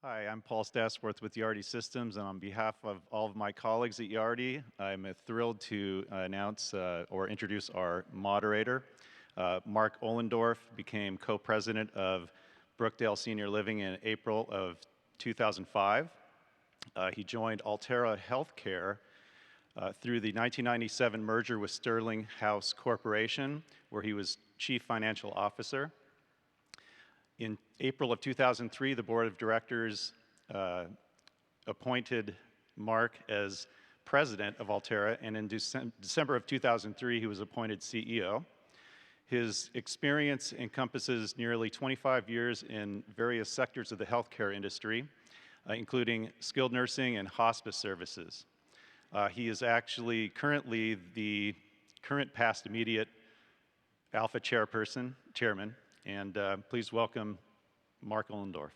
Hi, I'm Paul Stassworth with Yardi Systems, and on behalf of all of my colleagues at Yardi, I'm thrilled to announce or introduce our moderator. Mark Ohlendorf became co-president of Brookdale Senior Living in April of 2005. He joined Altera Healthcare through the 1997 merger with Sterling House Corporation, where he was chief financial officer. In April of 2003, the board of directors appointed Mark as president of Altera, and in December of 2003, he was appointed CEO. His experience encompasses nearly 25 years in various sectors of the healthcare industry, including skilled nursing and hospice services. He is actually currently the current past immediate ALFA chairman, and please welcome Mark Ohlendorf.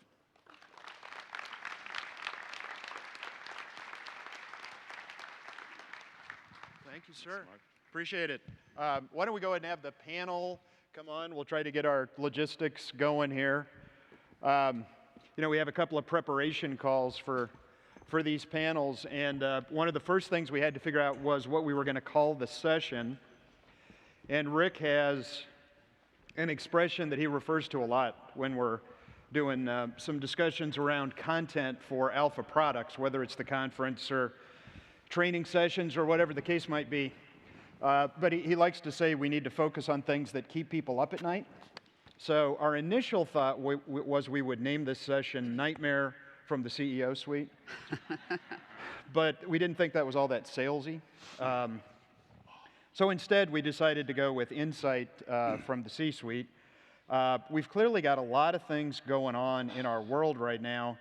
Thank you, sir. Appreciate it. Why don't we go ahead and have the panel come on? We'll try to get our logistics going here. We have a couple of preparation calls for these panels, and one of the first things we had to figure out was what we were going to call the session. And Rick has an expression that he refers to a lot when we're doing some discussions around content for ALFA products, whether it's the conference or training sessions or whatever the case might be. But he likes to say we need to focus on things that keep people up at night. So our initial thought was we would name this session Nightmare from the CEO Suite. But we didn't think that was all that salesy. So instead, we decided to go with Insight from the C-Suite. We've clearly got a lot of things going on in our world right now.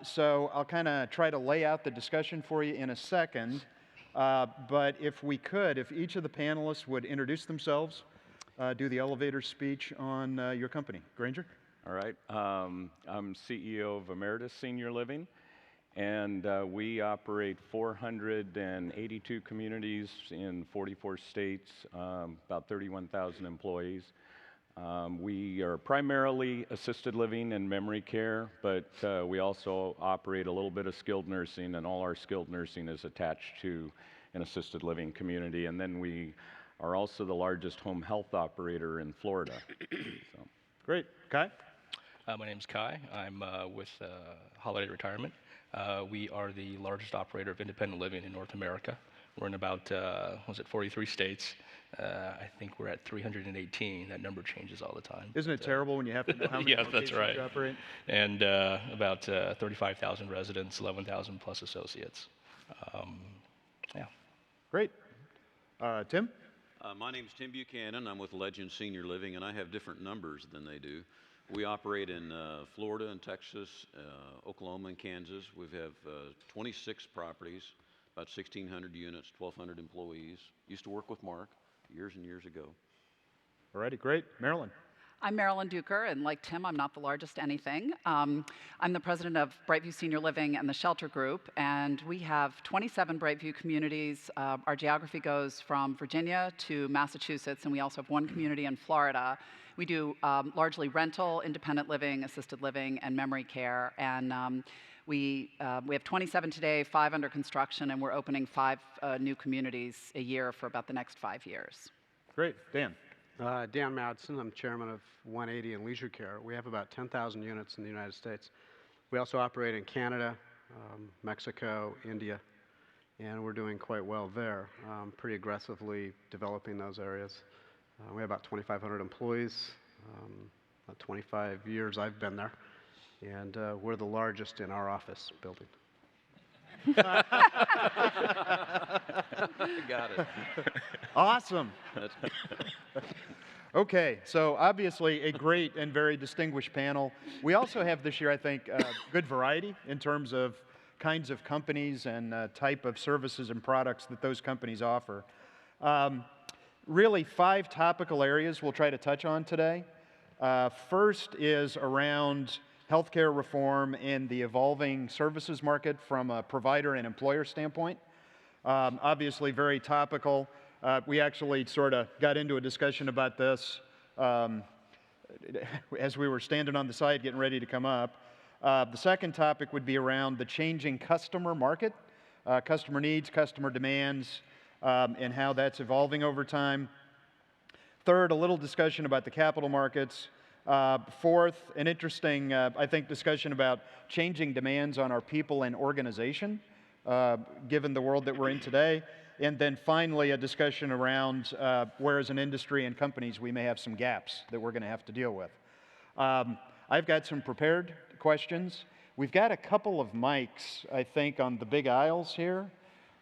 So I'll kind of try to lay out the discussion for you in a second. But if each of the panelists would introduce themselves, do the elevator speech on your company. Granger? All right. I'm CEO of Emeritus Senior Living. And we operate 482 communities in 44 states, about 31,000 employees. We are primarily assisted living and memory care, but we also operate a little bit of skilled nursing, and all our skilled nursing is attached to an assisted living community. And then we are also the largest home health operator in Florida. So. Great. Kai? My name's Kai. I'm with Holiday Retirement. We are the largest operator of independent living in North America. We're in about, 43 states. I think we're at 318. That number changes all the time. Isn't it terrible when you have to know how many locations you operate? And about 35,000 residents, 11,000 plus associates. Yeah. Great. Tim? My name's Tim Buchanan. I'm with Legend Senior Living, and I have different numbers than they do. We operate in Florida and Texas, Oklahoma and Kansas. We have 26 properties, about 1,600 units, 1,200 employees. Used to work with Mark years and years ago. All righty, great. Marilyn? I'm Marilyn Duker, and like Tim, I'm not the largest anything. I'm the president of Brightview Senior Living and the Shelter Group, and we have 27 Brightview communities. Our geography goes from Virginia to Massachusetts, and we also have one community in Florida. We do largely rental, independent living, assisted living, and memory care. And we have 27 today, 5 under construction, and we're opening 5 new communities a year for about the next 5 years. Great. Dan? Dan Madsen. I'm chairman of 180 in Leisure Care. We have about 10,000 units in the United States. We also operate in Canada, Mexico, India, and we're doing quite well there, pretty aggressively developing those areas. We have about 2,500 employees. About 25 years I've been there, and we're the largest in our office building. Got it. Awesome. Okay, so obviously a great and very distinguished panel. We also have this year, I think, good variety in terms of kinds of companies and type of services and products that those companies offer. Really 5 topical areas we'll try to touch on today. First is around healthcare reform and the evolving services market from a provider and employer standpoint. Obviously very topical. We actually sort of got into a discussion about this as we were standing on the side getting ready to come up. The second topic would be around the changing customer market, customer needs, customer demands, and how that's evolving over time. Third, a little discussion about the capital markets. Fourth, an interesting, I think, discussion about changing demands on our people and organization, given the world that we're in today. And then finally, a discussion around where as an industry and companies we may have some gaps that we're going to have to deal with. I've got some prepared questions. We've got a couple of mics, I think, on the big aisles here.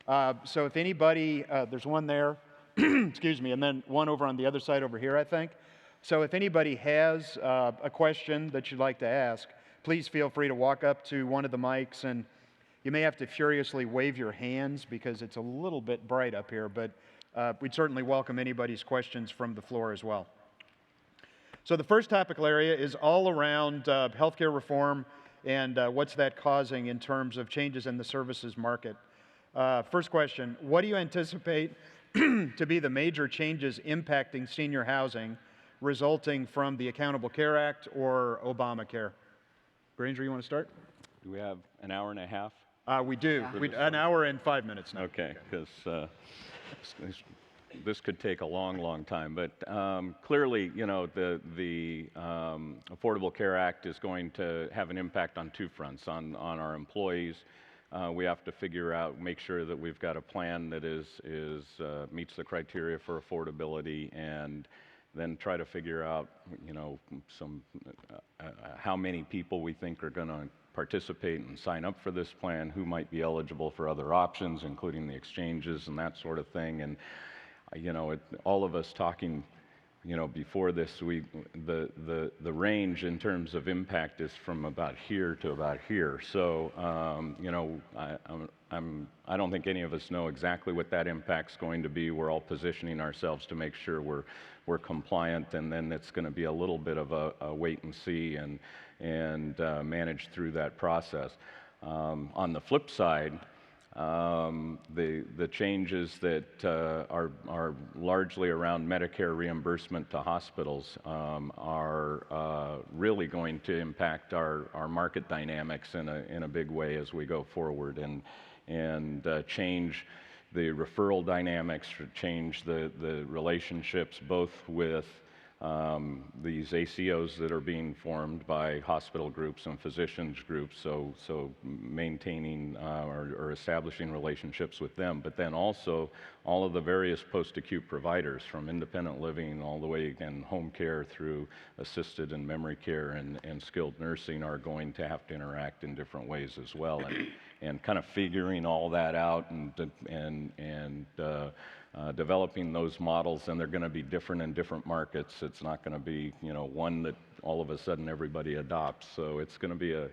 So if anybody, there's one there, excuse me, and then one over on the other side over here, I think. So if anybody has a question that you'd like to ask, please feel free to walk up to one of the mics, and you may have to furiously wave your hands because it's a little bit bright up here, but we'd certainly welcome anybody's questions from the floor as well. So the first topical area is all around healthcare reform and what's that causing in terms of changes in the services market. First question, what do you anticipate to be the major changes impacting senior housing resulting from the Accountable Care Act or Obamacare? Granger, you want to start? Do we have an hour and a half? We do. An hour and 5 minutes now. Okay, because this could take a long, long time. But clearly, you know, the Affordable Care Act is going to have an impact on two fronts. On our employees, we have to figure out, make sure that we've got a plan that meets the criteria for affordability, and then try to figure out, you know, how many people we think are going to participate and sign up for this plan, who might be eligible for other options, including the exchanges and that sort of thing. And you know, all of us talking, you know, before this, the range in terms of impact is from about here to about here. So you know, I don't think any of us know exactly what that impact's going to be. We're all positioning ourselves to make sure we're compliant, and then it's going to be a little bit of a wait and see and manage through that process. On the flip side, the changes that are largely around Medicare reimbursement to hospitals are really going to impact our market dynamics in a big way as we go forward, and change the referral dynamics, change the relationships both with these ACOs that are being formed by hospital groups and physicians groups, so maintaining or establishing relationships with them, but then also all of the various post-acute providers, from independent living all the way, again, home care through assisted and memory care and skilled nursing, are going to have to interact in different ways as well, and kind of figuring all that out and developing those models. And they're going to be different in different markets. It's not going to be, you know, one that all of a sudden everybody adopts. So it's going to be a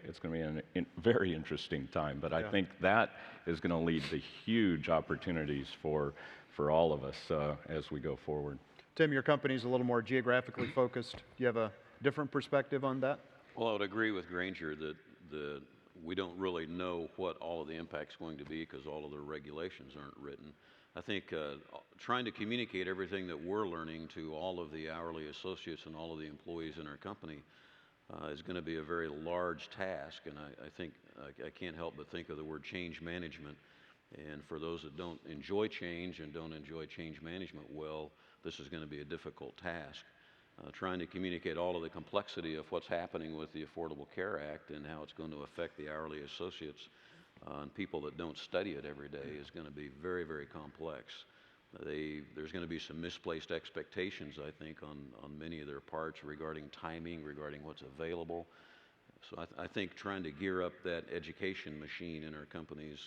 very interesting time. But I think that is going to lead to huge opportunities for all of us as we go forward. Tim, your company's a little more geographically focused. Do you have a different perspective on that? Well, I would agree with Granger that we don't really know what all of the impact's going to be because all of the regulations aren't written. I think trying to communicate everything that we're learning to all of the hourly associates and all of the employees in our company is going to be a very large task, and I think I can't help but think of the word change management. And for those that don't enjoy change and don't enjoy change management well, this is going to be a difficult task. Trying to communicate all of the complexity of what's happening with the Affordable Care Act and how it's going to affect the hourly associates and people that don't study it every day is going to be very, very complex. There's going to be some misplaced expectations, I think, on many of their parts regarding timing, regarding what's available. So I think trying to gear up that education machine in our companies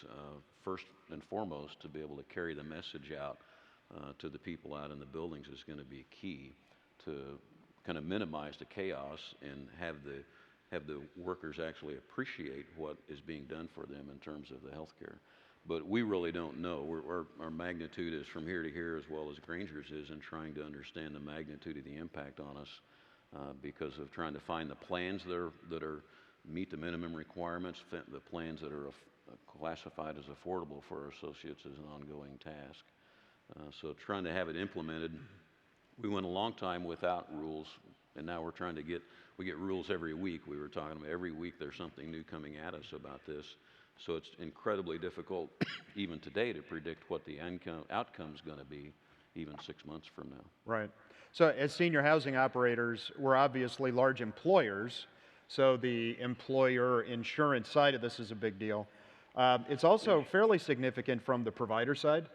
first and foremost to be able to carry the message out to the people out in the buildings is going to be key to kind of minimize the chaos and have the workers actually appreciate what is being done for them in terms of the health care. But we really don't know. Our magnitude is from here to here as well as Granger's is in trying to understand the magnitude of the impact on us because of trying to find the plans that meet the minimum requirements, the plans that are classified as affordable for our associates is an ongoing task. So trying to have it implemented. We went a long time without rules, and now we're trying to we get rules every week. We were talking about every week there's something new coming at us about this. So it's incredibly difficult, even today, to predict what the outcome's going to be, even 6 months from now. Right. So as senior housing operators, we're obviously large employers, so the employer insurance side of this is a big deal. It's also fairly significant from the provider side.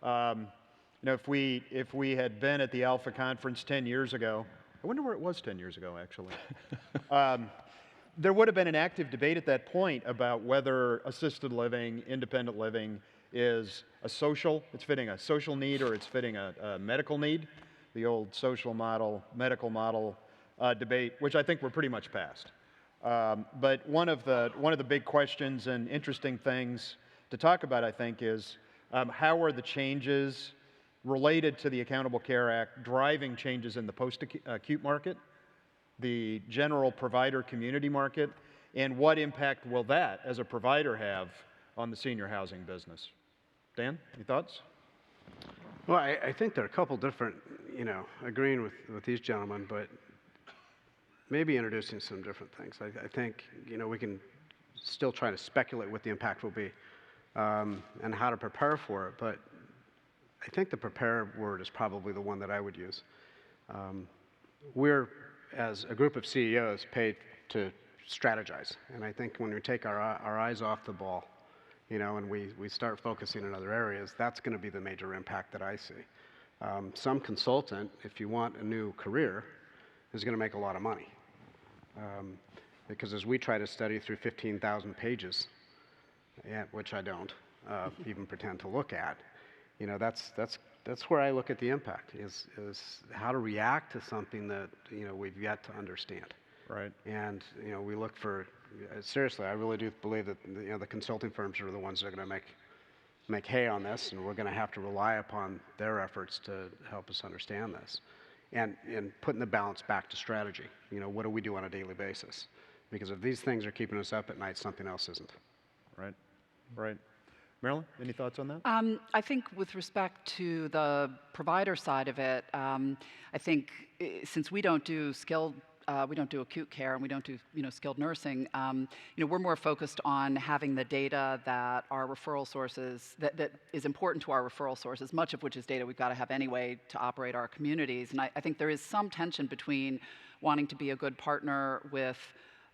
You know, if we had been at the ALFA Conference 10 years ago, I wonder where it was 10 years ago, actually. There would have been an active debate at that point about whether assisted living, independent living is it's fitting a social need or it's fitting a medical need. The old social model, medical model debate, which I think we're pretty much past. But one of the big questions and interesting things to talk about, I think, is how are the changes related to the Accountable Care Act driving changes in the post-acute market, the general provider community market, and what impact will that, as a provider, have on the senior housing business? Dan, any thoughts? Well, I think there are a couple different, you know, agreeing with these gentlemen, but maybe introducing some different things. I think, you know, we can still try to speculate what the impact will be and how to prepare for it, but I think the prepare word is probably the one that I would use. We're, as a group of CEOs, paid to strategize, and I think when we take our eyes off the ball, you know, and we start focusing in other areas, that's going to be the major impact that I see. Some consultant, if you want a new career, is going to make a lot of money. Because as we try to study through 15,000 pages, which I don't even pretend to look at, you know, that's where I look at the impact, is how to react to something that, you know, we've yet to understand. Right. And, you know, we look for, seriously, I really do believe that, you know, the consulting firms are the ones that are going to make hay on this, and we're going to have to rely upon their efforts to help us understand this. And putting the balance back to strategy. You know, what do we do on a daily basis? Because if these things are keeping us up at night, something else isn't. Right, right. Marilyn, any thoughts on that? I think with respect to the provider side of it, I think since we don't do we don't do acute care and we don't do, you know, skilled nursing, you know, we're more focused on having the data that our referral sources, that is important to our referral sources, much of which is data we've got to have anyway to operate our communities. And I think there is some tension between wanting to be a good partner with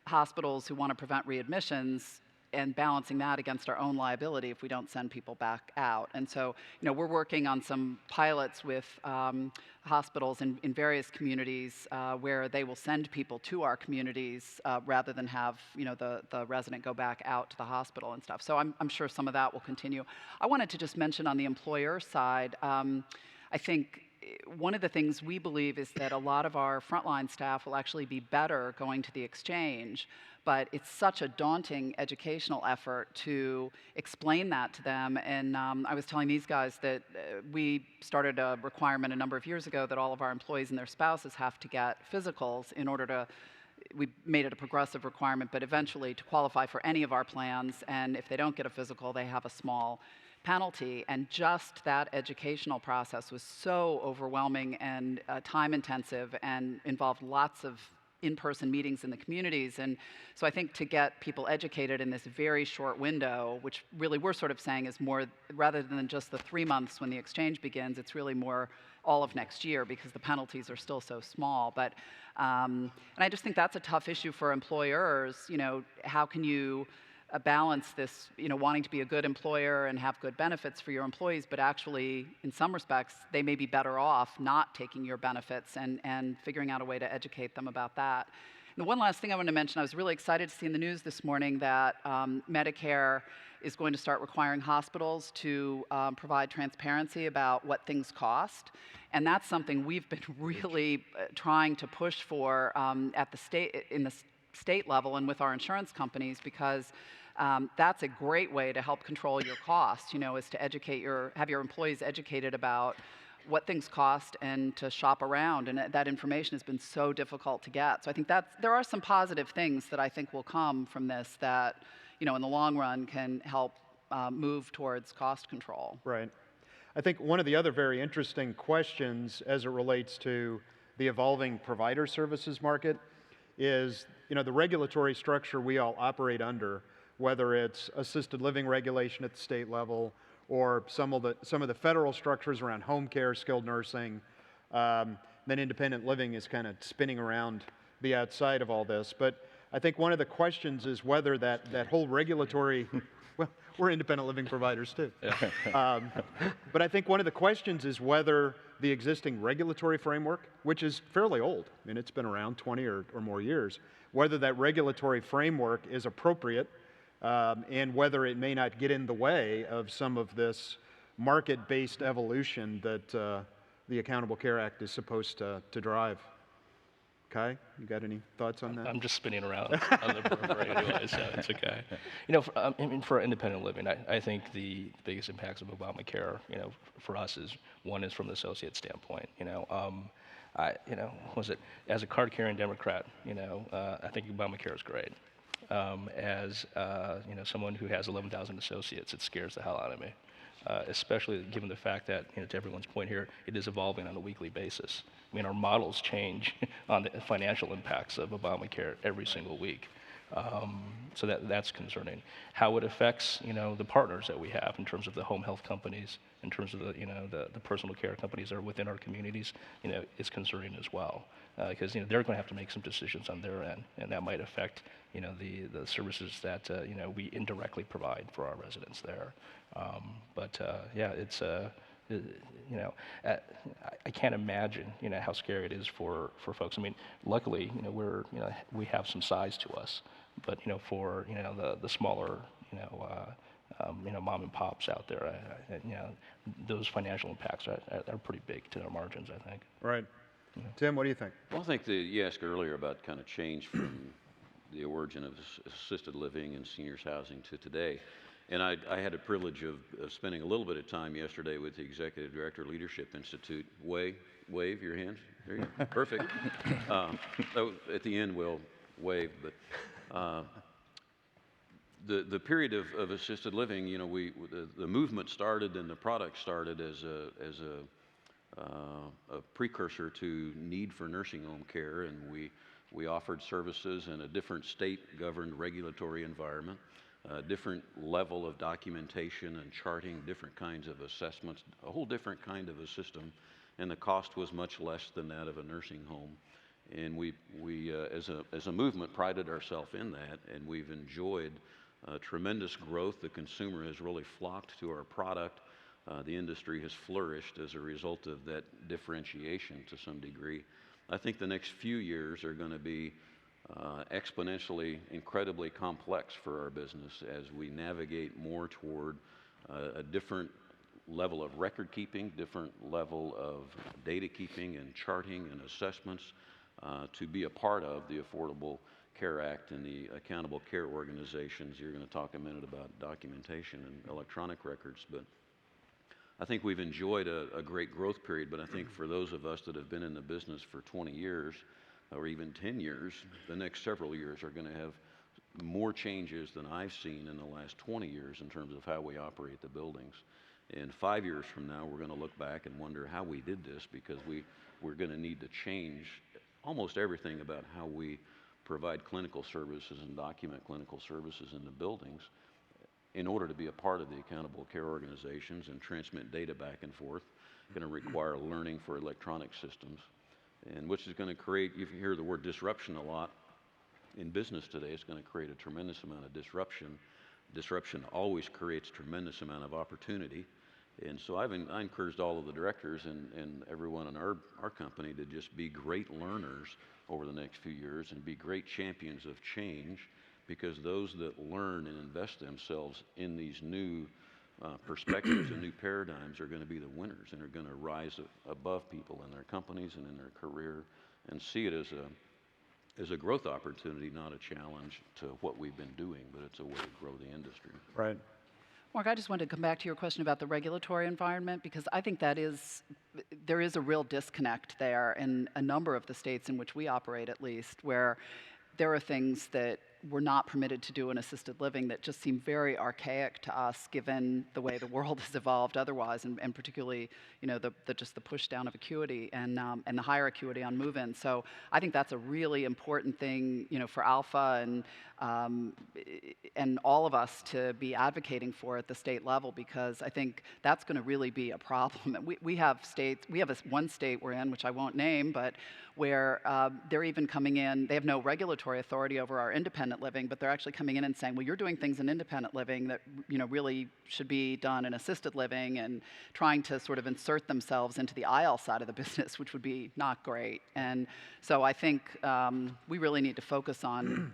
hospitals who want to prevent readmissions and balancing that against our own liability if we don't send people back out. And so, you know, we're working on some pilots with hospitals in various communities where they will send people to our communities rather than have, you know, the resident go back out to the hospital and stuff. So I'm sure some of that will continue. I wanted to just mention on the employer side, I think one of the things we believe is that a lot of our frontline staff will actually be better going to the exchange, but it's such a daunting educational effort to explain that to them. And I was telling these guys that we started a requirement a number of years ago that all of our employees and their spouses have to get physicals in order to, we made it a progressive requirement, but eventually to qualify for any of our plans, and if they don't get a physical, they have a small penalty. And just that educational process was so overwhelming and time intensive and involved lots of in-person meetings in the communities. And so I think to get people educated in this very short window, which really we're sort of saying is more, rather than just the 3 months when the exchange begins, it's really more all of next year because the penalties are still so small. But and I just think that's a tough issue for employers. You know, how can you balance this, you know, wanting to be a good employer and have good benefits for your employees, but actually, in some respects, they may be better off not taking your benefits and figuring out a way to educate them about that. And the one last thing I want to mention, I was really excited to see in the news this morning that Medicare is going to start requiring hospitals to provide transparency about what things cost. And that's something we've been really trying to push for at the state level and with our insurance companies, because that's a great way to help control your costs, you know, is to have your employees educated about what things cost and to shop around. And that information has been so difficult to get. So I think there are some positive things that I think will come from this that, you know, in the long run can help move towards cost control. Right. I think one of the other very interesting questions as it relates to the evolving provider services market is, the regulatory structure we all operate under, whether it's assisted living regulation at the state level or some of the federal structures around home care, skilled nursing, then independent living is kind of spinning around the outside of all this. But I think one of the questions is whether that whole regulatory, well, we're independent living providers too. But I think one of the questions is whether the existing regulatory framework, which is fairly old, I mean, it's been around 20 or more years, whether that regulatory framework is appropriate and whether it may not get in the way of some of this market-based evolution that the Accountable Care Act is supposed to drive. Kai, you got any thoughts on that? I'm just spinning around on the periphery anyway, so it's okay. For independent living, I think the biggest impacts of Obamacare, for us one is from the associate standpoint. As a card-carrying Democrat, I think Obamacare is great. As someone who has 11,000 associates, it scares the hell out of me. Especially given the fact that, to everyone's point here, it is evolving on a weekly basis. I mean, our models change on the financial impacts of Obamacare every single week. So that's concerning. How it affects, the partners that we have in terms of the home health companies, in terms of the personal care companies that are within our communities, is concerning as well. Because they're going to have to make some decisions on their end, and that might affect the services that we indirectly provide for our residents there. It's I can't imagine how scary it is for folks. I mean, luckily we have some size to us, but for the smaller mom and pops out there, those financial impacts are pretty big to their margins, I think. Right. Tim, what do you think? Well, I think that you asked earlier about kind of change from the origin of assisted living and seniors housing to today. And I had a privilege of spending a little bit of time yesterday with the Executive Director Leadership Institute. Wave your hands. There you go. Perfect. At the end, we'll wave. But the period of assisted living, the movement started and the product started as a precursor to need for nursing home care, and we offered services in a different state-governed regulatory environment, a different level of documentation and charting, different kinds of assessments, a whole different kind of a system, and the cost was much less than that of a nursing home. And we as a movement, prided ourselves in that, and we've enjoyed tremendous growth. The consumer has really flocked to our product. The industry has flourished as a result of that differentiation to some degree. I think the next few years are going to be exponentially incredibly complex for our business as we navigate more toward a different level of record keeping, different level of data keeping and charting and assessments to be a part of the Affordable Care Act and the accountable care organizations. You're going to talk a minute about documentation and electronic records, but I think we've enjoyed a great growth period, but I think for those of us that have been in the business for 20 years or even 10 years, the next several years are going to have more changes than I've seen in the last 20 years in terms of how we operate the buildings. And 5 years from now, we're going to look back and wonder how we did this, because we're going to need to change almost everything about how we provide clinical services and document clinical services in the buildings in order to be a part of the accountable care organizations and transmit data back and forth. Going to require learning for electronic systems, and which is going to create, if you hear the word disruption a lot in business today, it's going to create a tremendous amount of disruption. Disruption always creates tremendous amount of opportunity. And so I encouraged all of the directors and everyone in our company to just be great learners over the next few years and be great champions of change, because those that learn and invest themselves in these new perspectives and new paradigms are going to be the winners and are going to rise above people in their companies and in their career and see it as a growth opportunity, not a challenge to what we've been doing, but it's a way to grow the industry. Right. Mark, I just wanted to come back to your question about the regulatory environment, because I think there is a real disconnect there in a number of the states in which we operate, at least, where there are things that we're not permitted to do in assisted living that just seem very archaic to us, given the way the world has evolved otherwise, and particularly, just the push down of acuity and the higher acuity on move-in. So I think that's a really important thing, for ALFA and all of us to be advocating for at the state level, because I think that's going to really be a problem. We have states, one state we're in, which I won't name, but where they're even coming in, they have no regulatory authority over our independent living, but they're actually coming in and saying, well, you're doing things in independent living that really should be done in assisted living, and trying to sort of insert themselves into the IL side of the business, which would be not great. And so I think we really need to focus on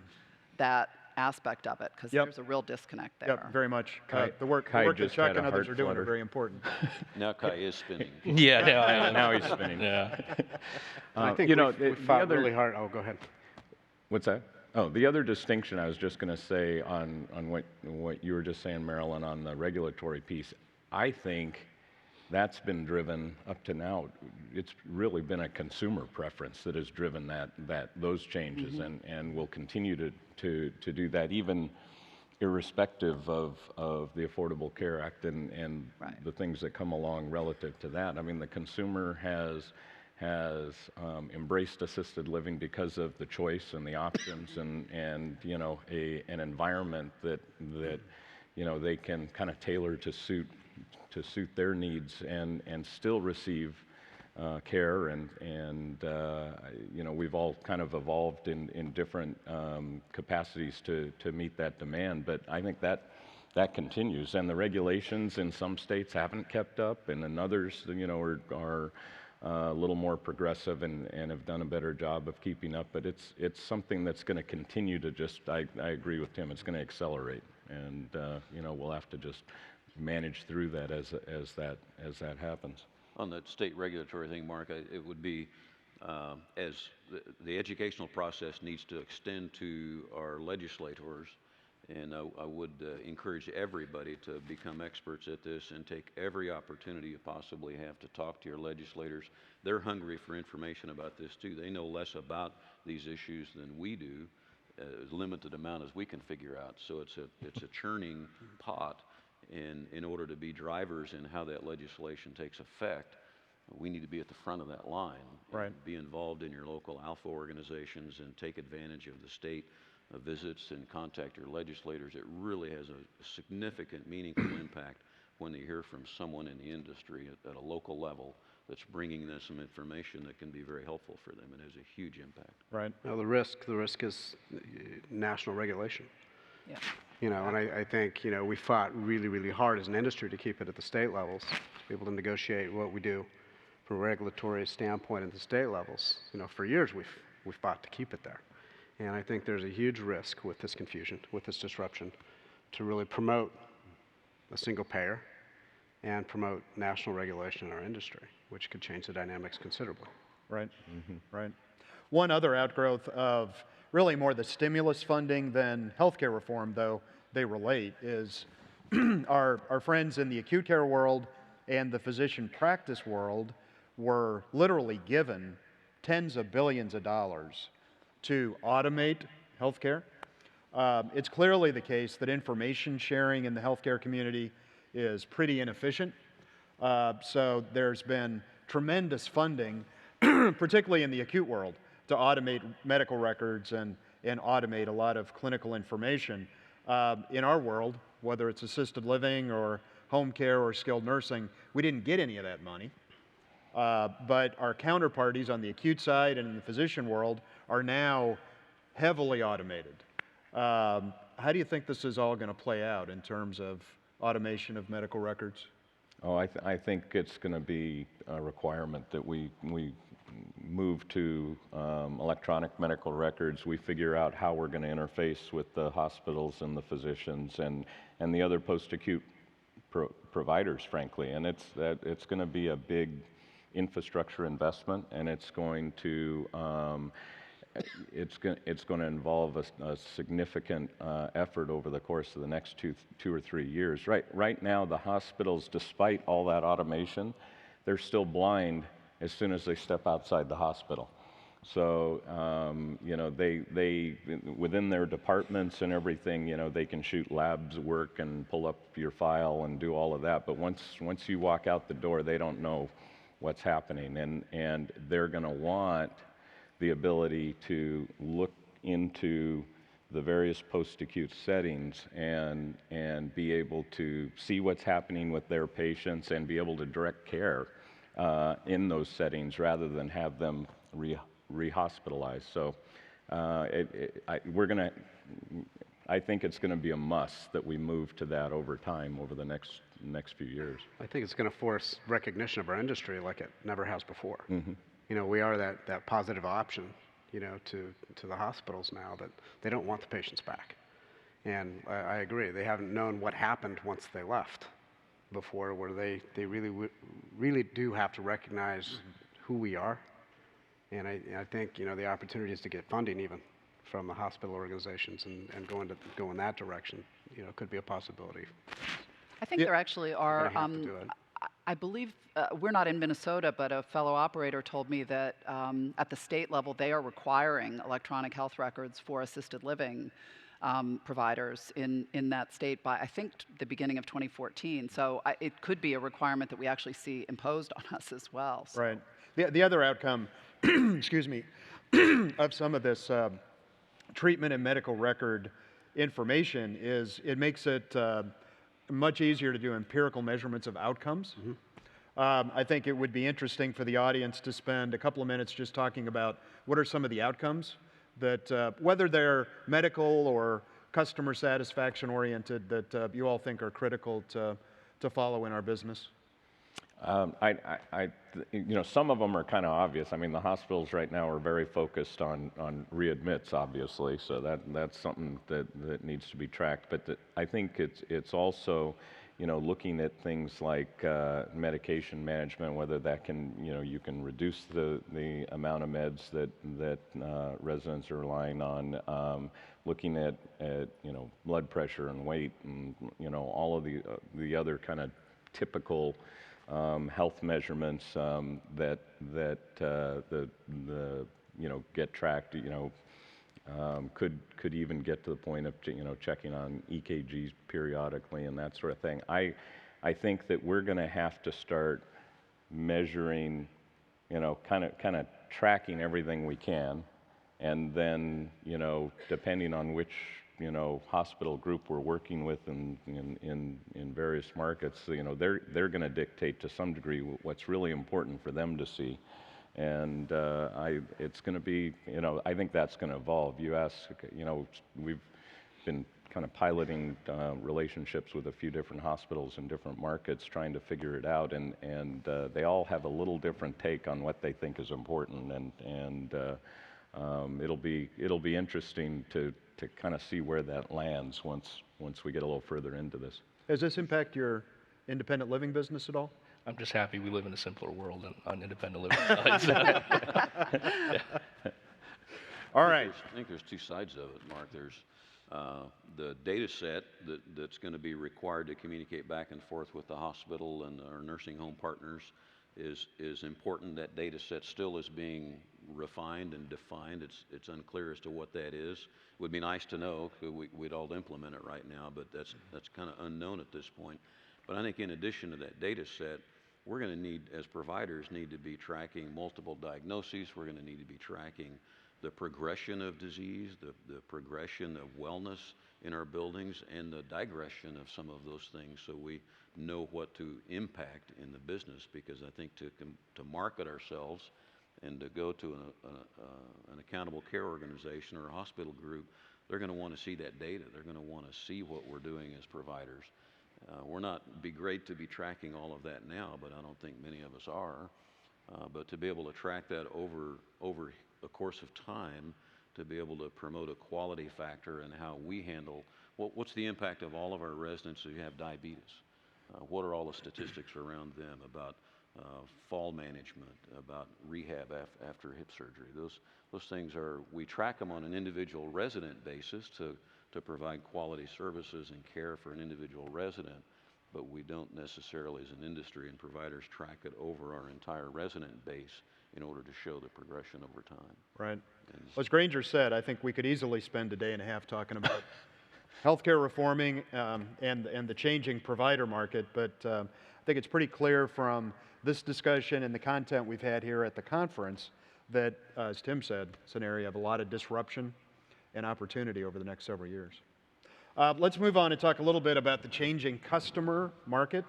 that aspect of it, because there's a real disconnect there. Yep, very much. Kai- The work Kai that just Chuck had and a others heart are doing are flutter. very important. Now Kai is spinning. Yeah, Now he's spinning. yeah. I think we fought really hard. Oh, go ahead. What's that? Oh, the other distinction I was just going to say on what you were just saying, Marilyn, on the regulatory piece, I think that's been driven up to now. It's really been a consumer preference that has driven those changes, and will continue to do that, even irrespective of the Affordable Care Act and the things that come along relative to that. I mean, the consumer has embraced assisted living because of the choice and the options, and an environment that they can kind of tailor to suit their needs and still receive care, and we've all kind of evolved in different capacities to meet that demand, but I think that continues, and the regulations in some states haven't kept up, and in others are a little more progressive and have done a better job of keeping up, but it's something that's going to continue to I agree with Tim, it's going to accelerate, and we'll have to just manage through that as that happens. On that state regulatory thing, Mark, it would be as the educational process needs to extend to our legislators, and I would encourage everybody to become experts at this and take every opportunity you possibly have to talk to your legislators. They're hungry for information about this too. They know less about these issues than we do, as limited amount as we can figure out. So it's a churning pot. And in order to be drivers in how that legislation takes effect, we need to be at the front of that line. Right. And be involved in your local ALFA organizations and take advantage of the state visits and contact your legislators. It really has a significant, meaningful impact when they hear from someone in the industry at a local level that's bringing them some information that can be very helpful for them. It has a huge impact. Right. Now, the risk is national regulation. Yeah. And I think, we fought really, really hard as an industry to keep it at the state levels, to be able to negotiate what we do from a regulatory standpoint at the state levels. For years we've fought to keep it there. And I think there's a huge risk with this confusion, with this disruption, to really promote a single payer and promote national regulation in our industry, which could change the dynamics considerably. Right. Right. One other outgrowth of really more the stimulus funding than healthcare reform, though they relate, is our friends in the acute care world and the physician practice world were literally given tens of billions of dollars to automate healthcare. It's clearly the case that information sharing in the healthcare community is pretty inefficient. So there's been tremendous funding, particularly in the acute world, to automate medical records and automate a lot of clinical information. In our world, whether it's assisted living or home care or skilled nursing, we didn't get any of that money. But our counterparties on the acute side and in the physician world are now heavily automated. How do you think this is all going to play out in terms of automation of medical records? Oh, I think it's going to be a requirement that we move to electronic medical records. We figure out how we're going to interface with the hospitals and the physicians and the other post-acute providers, frankly. And it's going to be a big infrastructure investment, and it's going to involve a significant effort over the course of the next two or 3 years. Right now, the hospitals, despite all that automation, they're still blind as soon as they step outside the hospital. So, you know, they within their departments and everything, you know, they can shoot labs work and pull up your file and do all of that. But once you walk out the door, they don't know what's happening, and they're going to want the ability to look into the various post-acute settings and be able to see what's happening with their patients and be able to direct care in those settings rather than have them rehospitalized. So I think it's going to be a must that we move to that over time over the next few years. I think it's going to force recognition of our industry like it never has before. You know, we are that positive option, you know, to the hospitals now, that they don't want the patients back. And I agree, they haven't known what happened once they left before, where they really do have to recognize who we are. And I think, you know, the opportunities to get funding even from the hospital organizations and go in that direction, you know, could be a possibility. I think there actually are, I believe, we're not in Minnesota, but a fellow operator told me that at the state level, they are requiring electronic health records for assisted living providers in that state by, I think, the beginning of 2014. So it could be a requirement that we actually see imposed on us as well. So. Right. The other outcome, excuse me, of some of this treatment and medical record information is it makes it much easier to do empirical measurements of outcomes. I think it would be interesting for the audience to spend a couple of minutes just talking about what are some of the outcomes that, whether they're medical or customer satisfaction oriented, that you all think are critical to follow in our business. You know, some of them are kind of obvious. I mean, the hospitals right now are very focused on readmits, obviously, so that's something that needs to be tracked. But I think it's also, you know, looking at things like medication management, whether that can, you know, you can reduce the amount of meds that residents are relying on. Looking at you know, blood pressure and weight, and you know, all of the other kind of typical health measurements that the you know, get tracked, you know, could even get to the point of, you know, checking on EKGs periodically and that sort of thing. I think that we're going to have to start measuring, you know, kind of tracking everything we can, and then, you know, depending on which, you know, hospital group we're working with in various markets, you know, they're going to dictate to some degree what's really important for them to see. And it's going to be, you know, I think that's going to evolve. You ask, you know, we've been kind of piloting relationships with a few different hospitals in different markets, trying to figure it out, and they all have a little different take on what they think is important, and it'll be interesting to kind of see where that lands once we get a little further into this. Does this impact your independent living business at all? I'm just happy we live in a simpler world on independent living sides. All right. I think there's two sides of it, Mark. There's the data set that's going to be required to communicate back and forth with the hospital and our nursing home partners is important. That data set still is being refined and defined. It's unclear as to what that is. It would be nice to know, because we'd all implement it right now, but that's kind of unknown at this point. But I think in addition to that data set, we're going to need, as providers, need to be tracking multiple diagnoses. We're going to need to be tracking the progression of disease, the progression of wellness in our buildings, and the digression of some of those things, so we know what to impact in the business. Because I think to market ourselves and to go to an accountable care organization or a hospital group, they're going to want to see that data. They're going to want to see what we're doing as providers. Be great to be tracking all of that now, but I don't think many of us are. But to be able to track that over a course of time, to be able to promote a quality factor in how we handle, what's the impact of all of our residents who have diabetes? What are all the statistics around them about fall management, about rehab after hip surgery? Those things we track them on an individual resident basis to provide quality services and care for an individual resident. but we don't necessarily as an industry and providers track it over our entire resident base in order to show the progression over time. Right. Well, as Granger said, I think we could easily spend a day and a half talking about healthcare reforming and the changing provider market, but I think it's pretty clear from this discussion and the content we've had here at the conference that, as Tim said, it's an area of a lot of disruption and opportunity over the next several years. Let's move on and talk a little bit about the changing customer market.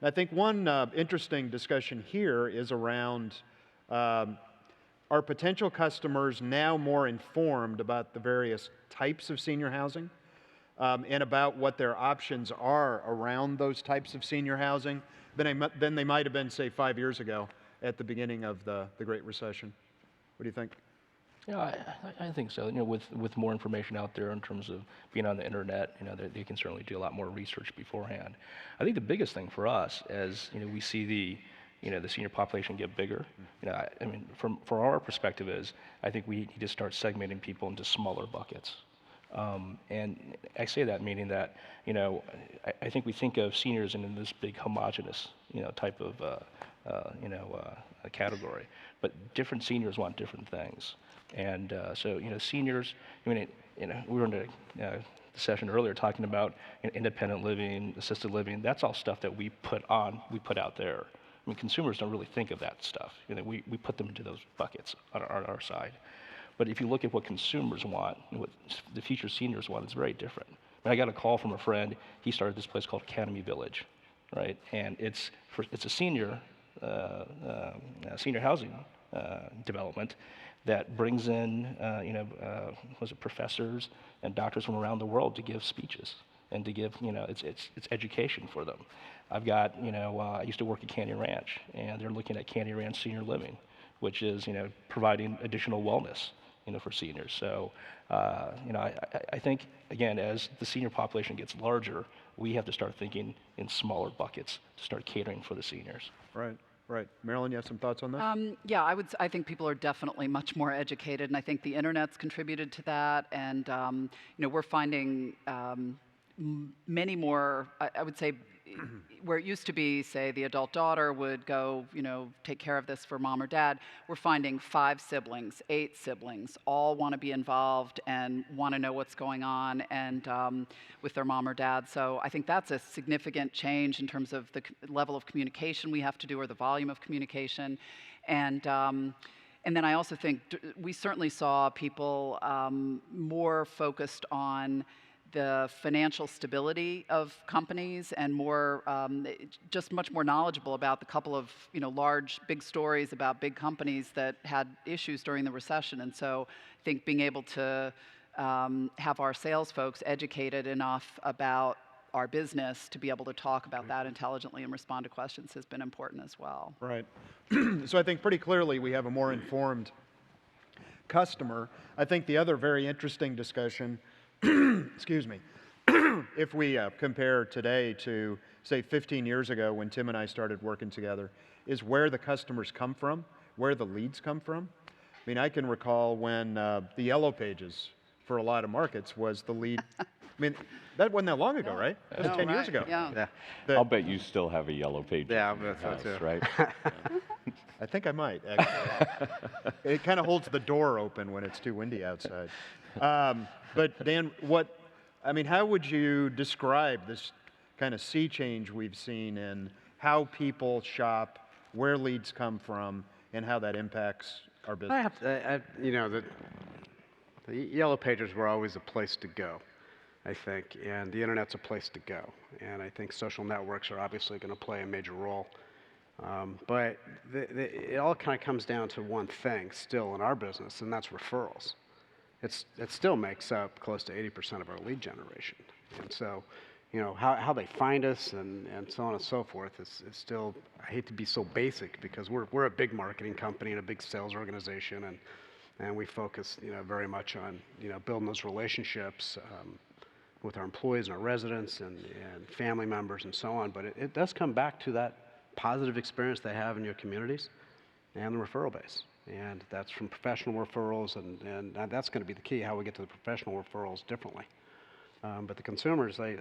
And I think one interesting discussion here is around are potential customers now more informed about the various types of senior housing and about what their options are around those types of senior housing than they might have been, say, 5 years ago at the beginning of the Great Recession? What do you think? Yeah, I think so. You know, with more information out there in terms of being on the internet, you know, they can certainly do a lot more research beforehand. I think the biggest thing for us, as you know, we see the senior population get bigger. You know, I mean, from our perspective is, I think we need to start segmenting people into smaller buckets. And I say that meaning that, you know, I think we think of seniors in this big homogenous, you know, type of, a category, but different seniors want different things. And so, you know, seniors, I mean, you know, we were in the session earlier talking about independent living, assisted living. That's all stuff that we put out there. I mean, consumers don't really think of that stuff. You know, we put them into those buckets on our side. But if you look at what consumers want, what the future seniors want, it's very different. I got a call from a friend. He started this place called Academy Village, right? And it's a senior housing development that brings in professors and doctors from around the world to give speeches and to give, you know, it's education for them. I've got, I used to work at Canyon Ranch, and they're looking at Canyon Ranch Senior Living, which is, providing additional wellness, for seniors. So, I think, again, as the senior population gets larger, we have to start thinking in smaller buckets to start catering for the seniors. Right. Right. Marilyn, you have some thoughts on that? Yeah, I think people are definitely much more educated, and I think the internet's contributed to that. And we're finding many more. I would say, where it used to be, say, the adult daughter would go, take care of this for mom or dad. We're finding 5 siblings, 8 siblings, all want to be involved and want to know what's going on and with their mom or dad. So I think that's a significant change in terms of the level of communication we have to do or the volume of communication. And then I also think we certainly saw people more focused on the financial stability of companies and more, just much more knowledgeable about the couple of, large, big stories about big companies that had issues during the recession. And so I think being able to have our sales folks educated enough about our business to be able to talk about that intelligently and respond to questions has been important as well. Right. So I think pretty clearly we have a more informed customer. I think the other very interesting discussion excuse me, if we compare today to, say, 15 years ago when Tim and I started working together, is where the customers come from, where the leads come from. I mean, I can recall when the Yellow Pages for a lot of markets was the lead. I mean, that wasn't that long ago, right? That was 10 years ago. Yeah. I'll bet you still have a Yellow Pages. Yeah, I'll bet so too. Right? I think I might, actually. It kind of holds the door open when it's too windy outside. But Dan, how would you describe this kind of sea change we've seen in how people shop, where leads come from, and how that impacts our business? The Yellow Pages were always a place to go, I think, and the internet's a place to go. And I think social networks are obviously going to play a major role. But it all kind of comes down to one thing still in our business, and that's referrals. It still makes up close to 80% of our lead generation. And so, how they find us and so on and so forth is still, I hate to be so basic because we're a big marketing company and a big sales organization, and we focus, very much on, building those relationships with our employees and our residents and family members and so on. But it does come back to that positive experience they have in your communities and the referral base. And that's from professional referrals, and that's going to be the key, how we get to the professional referrals differently. But the consumers, I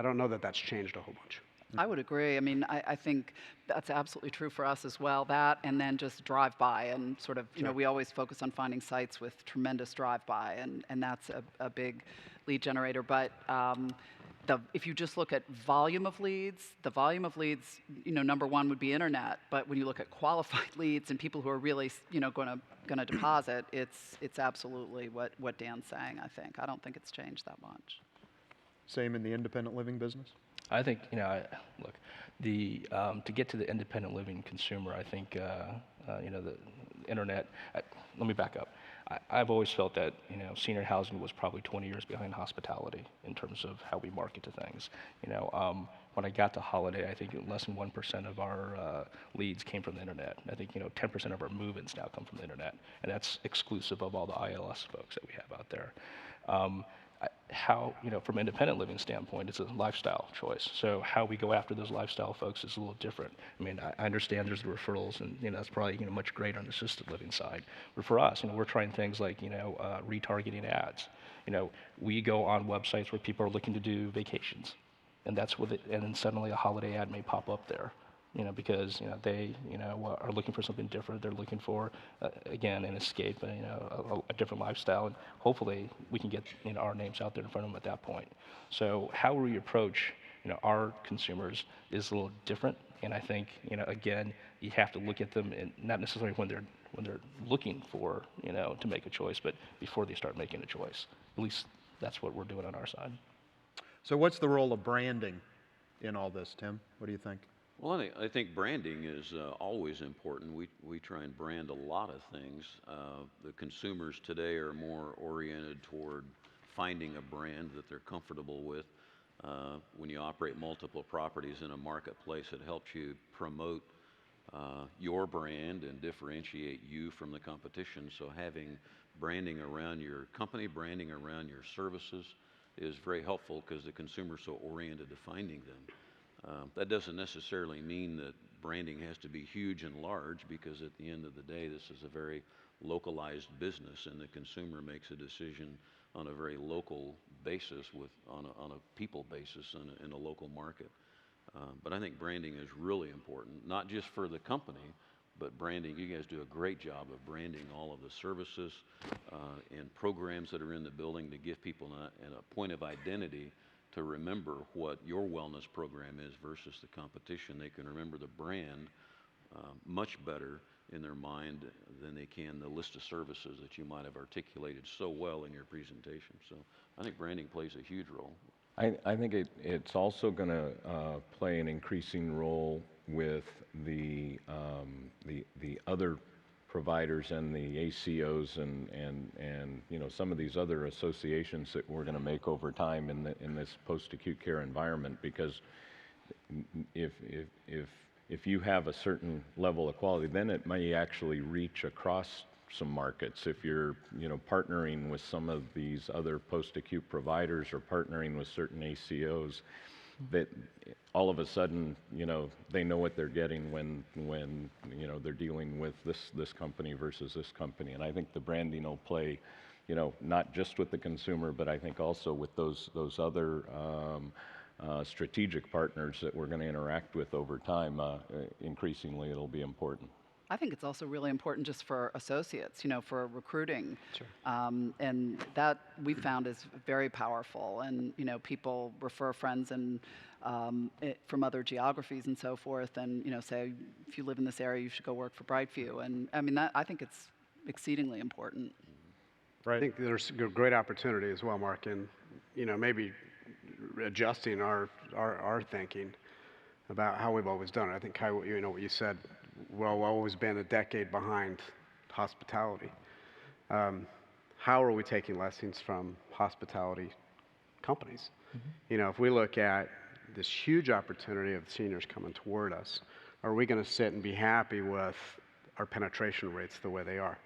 don't know that that's changed a whole bunch. I would agree. I mean, I think that's absolutely true for us as well. That, and then just drive by and sort of, you know, we always focus on finding sites with tremendous drive by, and that's a big lead generator. But if you just look at volume of leads, the volume of leads, you know, number one would be internet. But when you look at qualified leads and people who are really, you know, going to deposit, it's absolutely what Dan's saying. I think. I don't think it's changed that much. Same in the independent living business? I think, you know, look, to get to the independent living consumer, I think, you know, the internet, let me back up. I've always felt that, you know, senior housing was probably 20 years behind hospitality in terms of how we market to things. You know, when I got to Holiday, I think less than 1% of our leads came from the internet. I think, you know, 10% of our move-ins now come from the internet, and that's exclusive of all the ILS folks that we have out there. How, you know, from an independent living standpoint, it's a lifestyle choice. So how we go after those lifestyle folks is a little different. I mean, I understand there's the referrals, and, you know, that's probably, you know, much greater on the assisted living side. But for us, you know, we're trying things like, you know, retargeting ads. You know, we go on websites where people are looking to do vacations, and that's with it, and then suddenly a Holiday ad may pop up there. You know, because, you know, they, you know, are looking for something different. They're looking for, again, an escape, you know, a different lifestyle, and hopefully we can get, you know, our names out there in front of them at that point. So how we approach, you know, our consumers is a little different, and I think, you know, again, you have to look at them, and not necessarily when they're looking for, you know, to make a choice, but before they start making a choice. At least that's what we're doing on our side. So what's the role of branding in all this, Tim? What do you think? Well, I think branding is always important. We try and brand a lot of things. The consumers today are more oriented toward finding a brand that they're comfortable with. When you operate multiple properties in a marketplace, it helps you promote your brand and differentiate you from the competition. So having branding around your company, branding around your services is very helpful because the consumer's so oriented to finding them. That doesn't necessarily mean that branding has to be huge and large, because at the end of the day, this is a very localized business, and the consumer makes a decision on a very local basis, on a people basis in a local market. But I think branding is really important, not just for the company, but branding. You guys do a great job of branding all of the services and programs that are in the building to give people a point of identity to remember what your wellness program is versus the competition. They can remember the brand much better in their mind than they can the list of services that you might have articulated so well in your presentation. So I think branding plays a huge role. I think it's also going to play an increasing role with the other providers and the ACOs and you know, some of these other associations that we're going to make over time in this post-acute care environment, because if you have a certain level of quality, then it may actually reach across some markets. If you're, you know, partnering with some of these other post-acute providers or partnering with certain ACOs, that all of a sudden, you know, they know what they're getting when you know, they're dealing with this company versus this company. And I think the branding will play, you know, not just with the consumer, but I think also with those other strategic partners that we're going to interact with over time. Increasingly, it'll be important. I think it's also really important just for associates, you know, for recruiting. Sure. And that we found is very powerful. And, you know, people refer friends and from other geographies and so forth, and, you know, say, if you live in this area, you should go work for Brightview. And I mean, I think it's exceedingly important. Right. I think there's a great opportunity as well, Mark, in, you know, maybe adjusting our thinking about how we've always done it. I think, Kai, you know, what you said, well, we've always been a decade behind hospitality. How are we taking lessons from hospitality companies? Mm-hmm. You know, if we look at this huge opportunity of seniors coming toward us, are we going to sit and be happy with our penetration rates the way they are?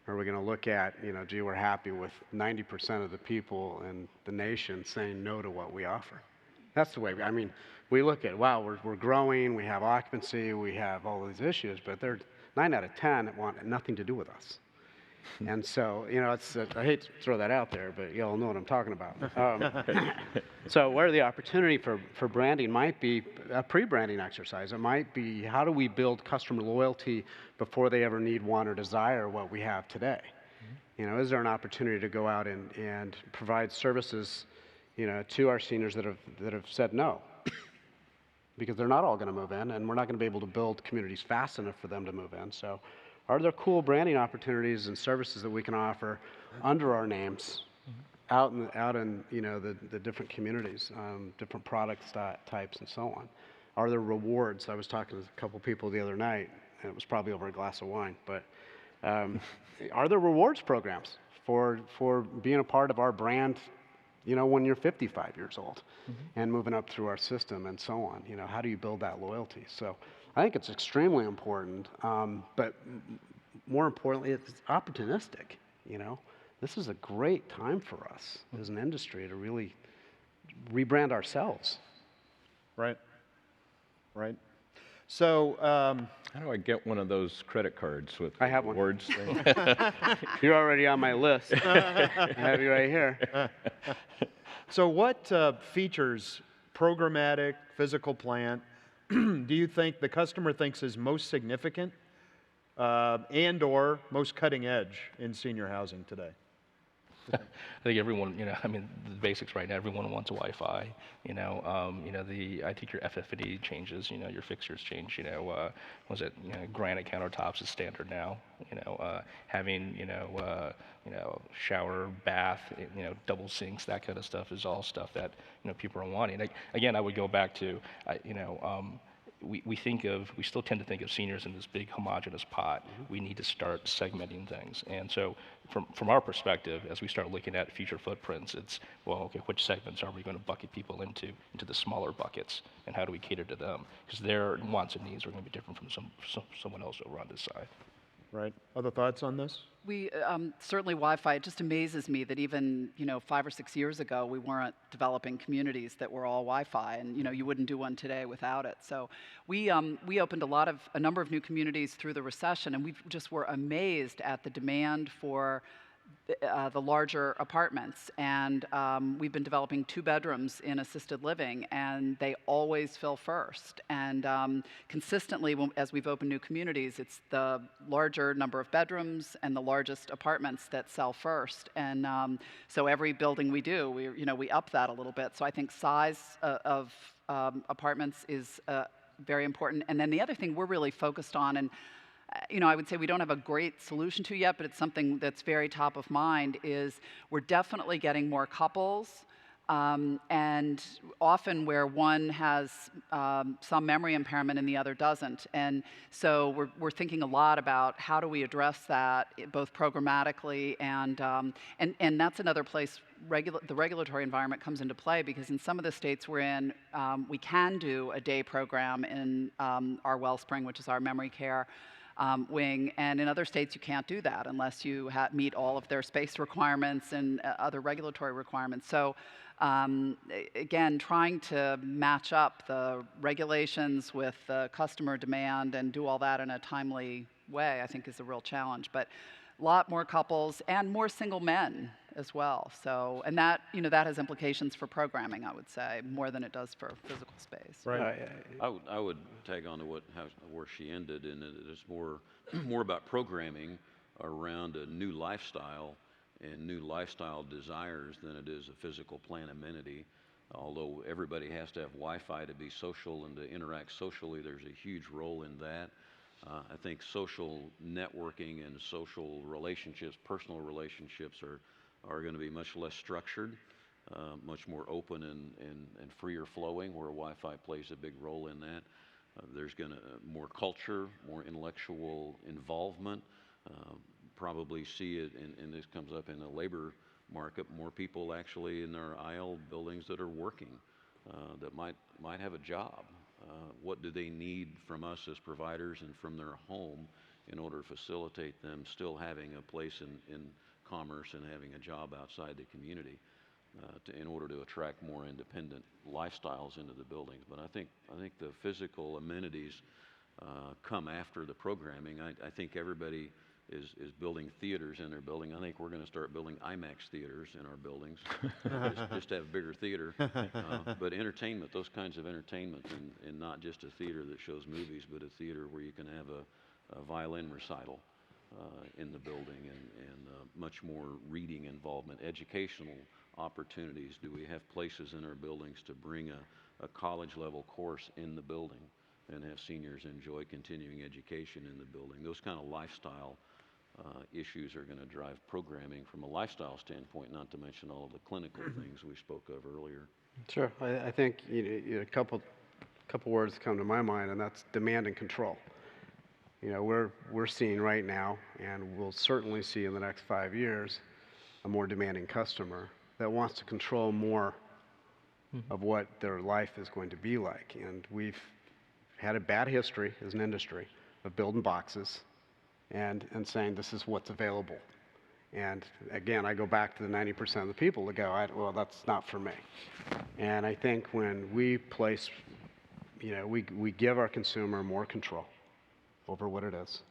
Are we going to look at, you know, gee, we're happy with 90% of the people in the nation saying no to what we offer? That's the way, I mean, we look at, wow, we're growing, we have occupancy, we have all these issues, but they're 9 out of 10 that want nothing to do with us. And so, you know, I hate to throw that out there, but you all know what I'm talking about. So where the opportunity for branding might be a pre-branding exercise. It might be, how do we build customer loyalty before they ever need, want, or desire what we have today? You know, is there an opportunity to go out and provide services, you know, to our seniors that have said no? Because they're not all going to move in, and we're not going to be able to build communities fast enough for them to move in. So are there cool branding opportunities and services that we can offer under our names out in you know, the different communities, different product types and so on? Are there rewards? I was talking to a couple people the other night, and it was probably over a glass of wine, but are there rewards programs for being a part of our brand, you know, when you're 55 years old and moving up through our system and so on? You know, how do you build that loyalty? So I think it's extremely important, but more importantly, it's opportunistic, you know. This is a great time for us as an industry to really rebrand ourselves. Right. Right. So, How do I get one of those credit cards with I have one. words? You're already on my list. I have you right here. so what features, programmatic, physical plant, do you think the customer thinks is most significant and or most cutting edge in senior housing today? I think everyone, you know, I mean, the basics right now, everyone wants Wi-Fi, you know, I think your FF&E changes, you know, your fixtures change, you know, granite countertops is standard now, you know, having, you know, shower, bath, you know, double sinks, that kind of stuff is all stuff that, you know, people are wanting. Like, again, I would go back to, you know, we still tend to think of seniors in this big homogeneous pot. We need to start segmenting things. And so from our perspective, as we start looking at future footprints, it's, well, okay, which segments are we going to bucket people into the smaller buckets, and how do we cater to them? Because their wants and needs are going to be different from someone else over on this side. Right. Other thoughts on this? We certainly Wi-Fi. It just amazes me that even 5 or 6 years ago we weren't developing communities that were all Wi-Fi, and you wouldn't do one today without it. So we opened a number of new communities through the recession, and we just were amazed at the demand for the larger apartments, and we've been developing 2 bedrooms in assisted living, and they always fill first. And consistently, as we've opened new communities, it's the larger number of bedrooms and the largest apartments that sell first. And so every building we do, we up that a little bit. So I think size of apartments is very important. And then the other thing we're really focused on, and I would say we don't have a great solution to yet, but it's something that's very top of mind, is we're definitely getting more couples, and often where one has some memory impairment and the other doesn't. And so we're thinking a lot about how do we address that, both programmatically and that's another place the regulatory environment comes into play, because in some of the states we're in, we can do a day program in our Wellspring, which is our memory care wing, and in other states you can't do that unless you meet all of their space requirements and other regulatory requirements. So again, trying to match up the regulations with the customer demand and do all that in a timely way, I think, is a real challenge. But a lot more couples and more single men as well. So, and that that has implications for programming, I would say, more than it does for physical space. Right. I would tag on to where she ended, and it is more about programming around a new lifestyle and new lifestyle desires than it is a physical plant amenity. Although everybody has to have Wi-Fi to be social and to interact socially, there's a huge role in that. I think social networking and social relationships, personal relationships, are going to be much less structured, much more open and freer flowing, where Wi-Fi plays a big role in that. There's going to more culture, more intellectual involvement. Probably see it, and this comes up in the labor market, more people actually in their IL buildings that are working, that might have a job. What do they need from us as providers and from their home in order to facilitate them still having a place in commerce and having a job outside the community, in order to attract more independent lifestyles into the buildings. But I think the physical amenities come after the programming. I think everybody is building theaters in their building. I think we're going to start building IMAX theaters in our buildings, just to have a bigger theater. But entertainment, those kinds of entertainment, and not just a theater that shows movies, but a theater where you can have a violin recital in the building, and much more reading involvement, educational opportunities. Do we have places in our buildings to bring a college-level course in the building and have seniors enjoy continuing education in the building? Those kind of lifestyle issues are going to drive programming from a lifestyle standpoint, not to mention all of the clinical things we spoke of earlier. Sure. I think a couple words come to my mind, and that's demand and control. We're seeing right now, and we'll certainly see in the next 5 years, a more demanding customer that wants to control more of what their life is going to be like. And we've had a bad history as an industry of building boxes and saying this is what's available. And again, I go back to the 90% of the people that go, well, that's not for me. And I think when we place, we give our consumer more control over what it is.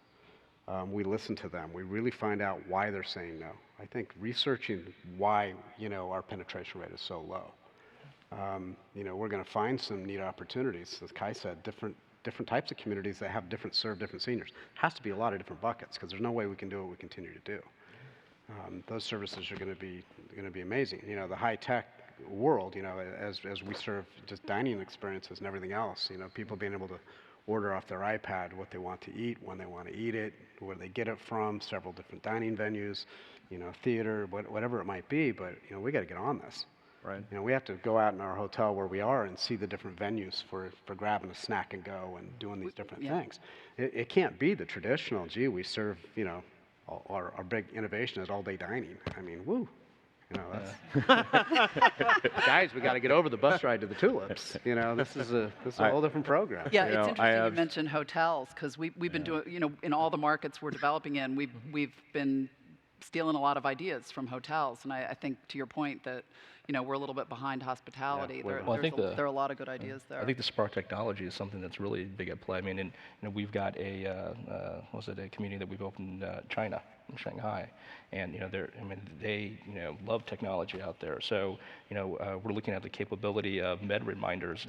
We listen to them. We really find out why they're saying no. I think researching why, our penetration rate is so low. We're going to find some neat opportunities, as Kai said, different types of communities that have serve different seniors. It has to be a lot of different buckets, because there's no way we can do what we continue to do. Those services are going to be amazing. The high-tech world, as we serve just dining experiences and everything else, people being able to order off their iPad what they want to eat, when they want to eat it, where they get it from, several different dining venues, theater, whatever it might be. But we got to get on this. Right. We have to go out in our hotel where we are and see the different venues for grabbing a snack and go and doing these different things. It can't be the traditional, gee, we serve, our big innovation is all-day dining. I mean, woo. Guys, we got to get over the bus ride to the Tulips. This is a whole different program. Yeah, it's interesting you mentioned hotels, because we've been doing, in all the markets we're developing in, we've been stealing a lot of ideas from hotels, and I think to your point that we're a little bit behind hospitality. There are a lot of good ideas there. I think the Spark technology is something that's really big at play. I mean, we've got a community that we've opened in China, in Shanghai, and they love technology out there. So we're looking at the capability of med reminders,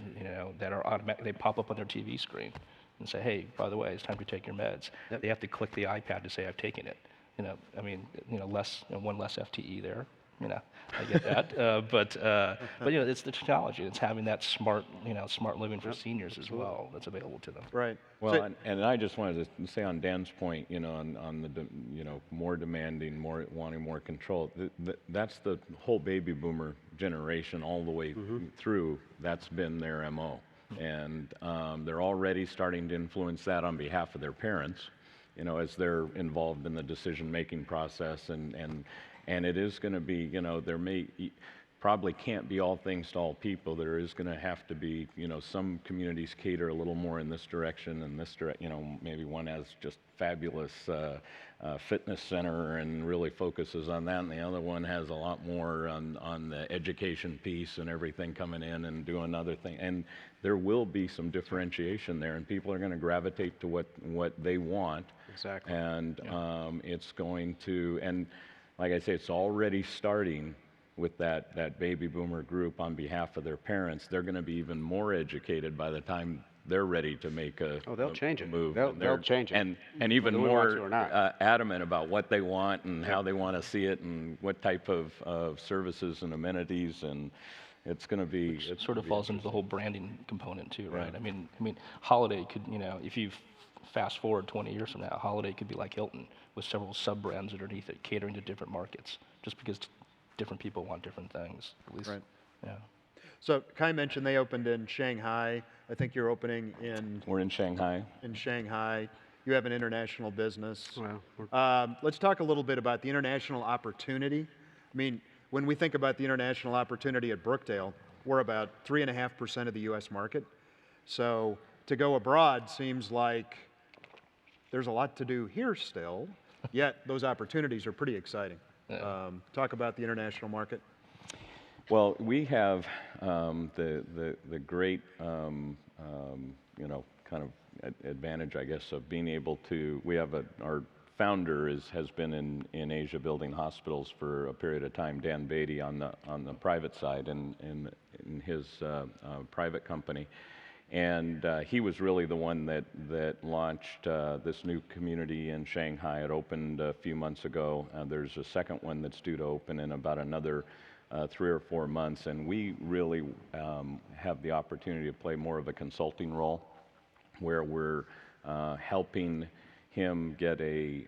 that are automatic. They pop up on their TV screen and say, hey, by the way, it's time to take your meds. Yep. They have to click the iPad to say I've taken it. One less FTE there. I get that, but it's the technology. It's having that smart living for seniors as well that's available to them. Right. Well, and I just wanted to say on Dan's point, on the more demanding, wanting more control. That's the whole baby boomer generation all the way through. That's been their MO, and they're already starting to influence that on behalf of their parents. As they're involved in the decision-making process, and it is going to be, there probably can't be all things to all people. There is going to have to be, some communities cater a little more in this direction, and this maybe one has just fabulous fitness center and really focuses on that, and the other one has a lot more on the education piece and everything coming in and doing other things. And there will be some differentiation there, and people are going to gravitate to what they want. Exactly. And it's going to, and like I say, it's already starting with that baby boomer group on behalf of their parents. They're going to be even more educated by the time they're ready to make a they'll change it. move. They'll change it. And even more or adamant about what they want and how they want to see it and what type of services and amenities, and it's going to be... It sort of falls into the whole branding component too, right? I mean, Holiday could, if you fast forward 20 years from now, Holiday could be like Hilton with several sub-brands underneath it, catering to different markets, just because different people want different things, at least. Right. Yeah. So Kai mentioned they opened in Shanghai. I think you're opening in... We're in Shanghai. In Shanghai. You have an international business. Well, let's talk a little bit about the international opportunity. I mean, when we think about the international opportunity at Brookdale, we're about 3.5% of the U.S. market. So to go abroad seems like there's a lot to do here still, yet those opportunities are pretty exciting. Yeah. Talk about the international market. Well, we have the great, kind of advantage, I guess, of being able to. We have our founder has been in Asia building hospitals for a period of time. Dan Beatty on the private side in his private company, and he was really the one that launched this new community in Shanghai. It opened a few months ago. There's a second one that's due to open in about another 3 or 4 months, and we really have the opportunity to play more of a consulting role, where we're helping him get a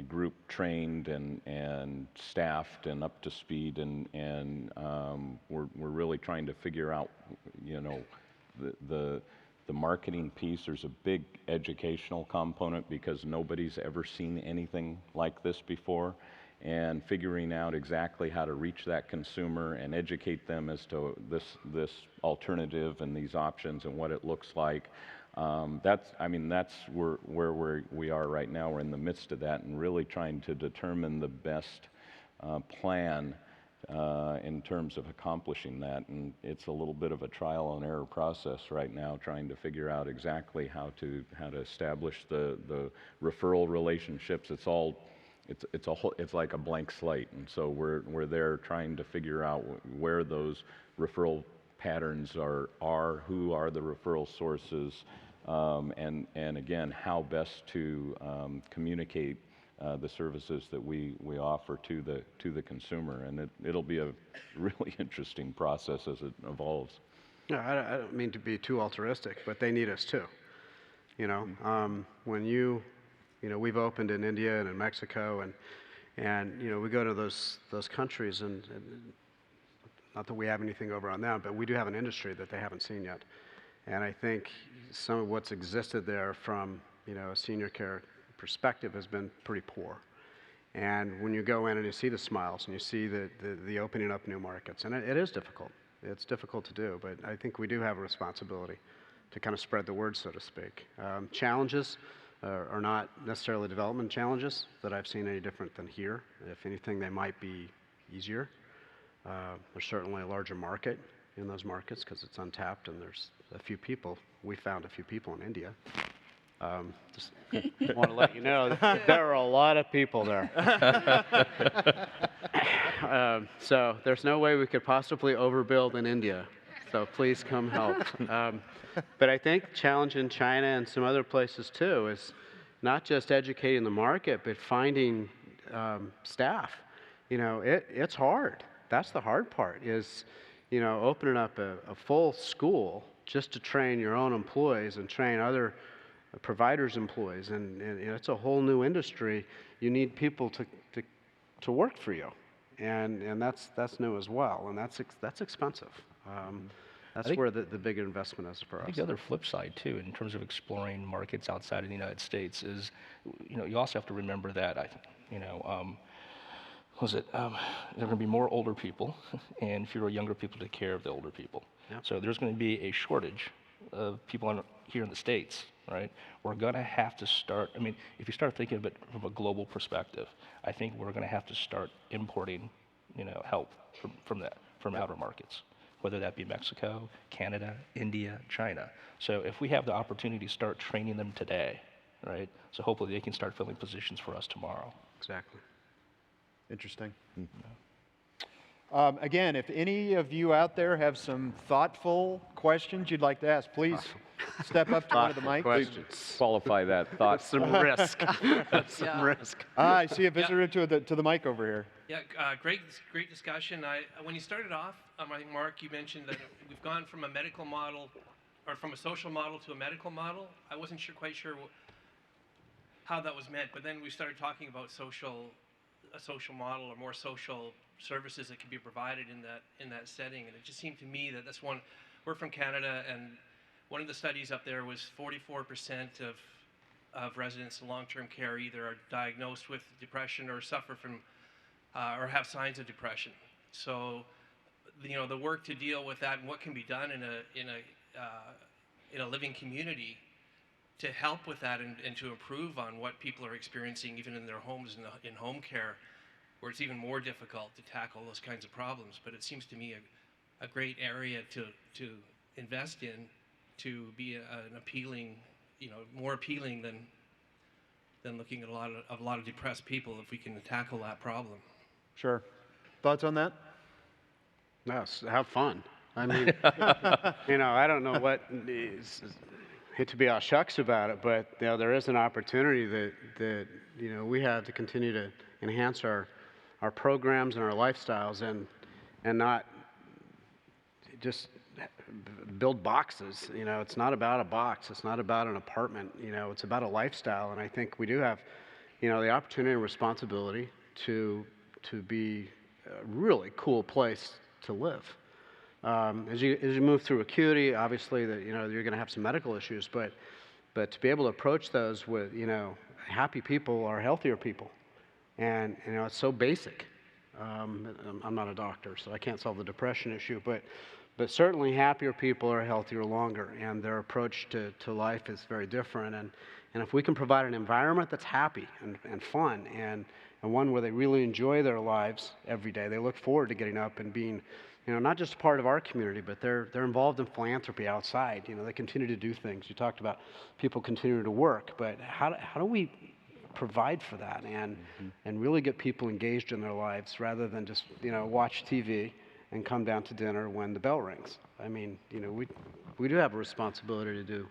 group trained and staffed and up to speed, and we're really trying to figure out, the marketing piece. There's a big educational component because nobody's ever seen anything like this before, and figuring out exactly how to reach that consumer and educate them as to this alternative and these options and what it looks like. That's where we are right now. We're in the midst of that and really trying to determine the best plan in terms of accomplishing that. And it's a little bit of a trial and error process right now, trying to figure out exactly how to establish the referral relationships. It's like a blank slate, and so we're there trying to figure out where those referral patterns are, who are the referral sources, and again, how best to communicate the services that we offer to the consumer. And it'll be a really interesting process as it evolves. No, I don't mean to be too altruistic, but they need us too. When we've opened in India and in Mexico, and we go to those countries, and not that we have anything over on them, but we do have an industry that they haven't seen yet. And I think some of what's existed there from a senior care perspective has been pretty poor. And when you go in and you see the smiles and you see the opening up new markets, and it is difficult. It's difficult to do, but I think we do have a responsibility to kind of spread the word, so to speak. Challenges are not necessarily development challenges that I've seen any different than here. If anything, they might be easier. There's certainly a larger market in those markets because it's untapped, and there's a few people. We found a few people in India. Just want to let you know there are a lot of people there. So there's no way we could possibly overbuild in India. So please come help. But I think the challenge in China and some other places too is not just educating the market, but finding staff. It's hard. That's the hard part is, opening up a full school just to train your own employees and train other providers' employees. And it's a whole new industry. You need people to work for you. And that's new as well. And that's expensive. That's where the big investment is for us. I think the other flip side, too, in terms of exploring markets outside of the United States is, you also have to remember that, there are going to be more older people and fewer younger people to take care of the older people. Yep. So there's going to be a shortage of people here in the States, right? We're going to have to start, if you start thinking of it from a global perspective, I think we're going to have to start importing, help from outer markets, whether that be Mexico, Canada, India, China. So if we have the opportunity to start training them today, right? So hopefully they can start filling positions for us tomorrow. Exactly. Interesting. Again, if any of you out there have some thoughtful questions you'd like to ask, please step up to one of the mics. Questions. Qualify that thought. Some risk. Some risk. I see a visitor to the mic over here. Yeah, great discussion. When you started off, I think, Mark, you mentioned that we've gone from a medical model, or from a social model to a medical model. I wasn't quite sure how that was meant, but then we started talking about a social model or more social services that can be provided in that setting. And it just seemed to me that that's one. We're from Canada, and one of the studies up there was 44% of residents in long-term care either are diagnosed with depression or suffer from or have signs of depression. So, the work to deal with that and what can be done in a living community to help with that and to improve on what people are experiencing even in their homes in home care, where it's even more difficult to tackle those kinds of problems. But it seems to me a great area to invest in, to be an appealing, more appealing than than looking at a lot of depressed people if we can tackle that problem. Sure. Thoughts on that? Yes, have fun. I mean, you know, I don't know what hate to be all shucks about it, but you know, there is an opportunity that you know, we have to continue to enhance our programs and our lifestyles, and not just build boxes. You know, it's not about a box. It's not about an apartment. You know, it's about a lifestyle. And I think we do have, you know, the opportunity and responsibility to be a really cool place to live. As you move through acuity, obviously that, you know, you're going to have some medical issues, but to be able to approach those with, you know, happy people are healthier people, and you know, it's so basic. I'm not a doctor, so I can't solve the depression issue, but certainly happier people are healthier longer, and their approach to life is very different. And if we can provide an environment that's happy and fun, and one where they really enjoy their lives every day, they look forward to getting up and being, you know, not just a part of our community, but they're involved in philanthropy outside. You know, they continue to do things. You talked about people continuing to work, but how do we provide for that and really get people engaged in their lives rather than just, you know, watch TV and come down to dinner when the bell rings? I mean, you know, we do have a responsibility to do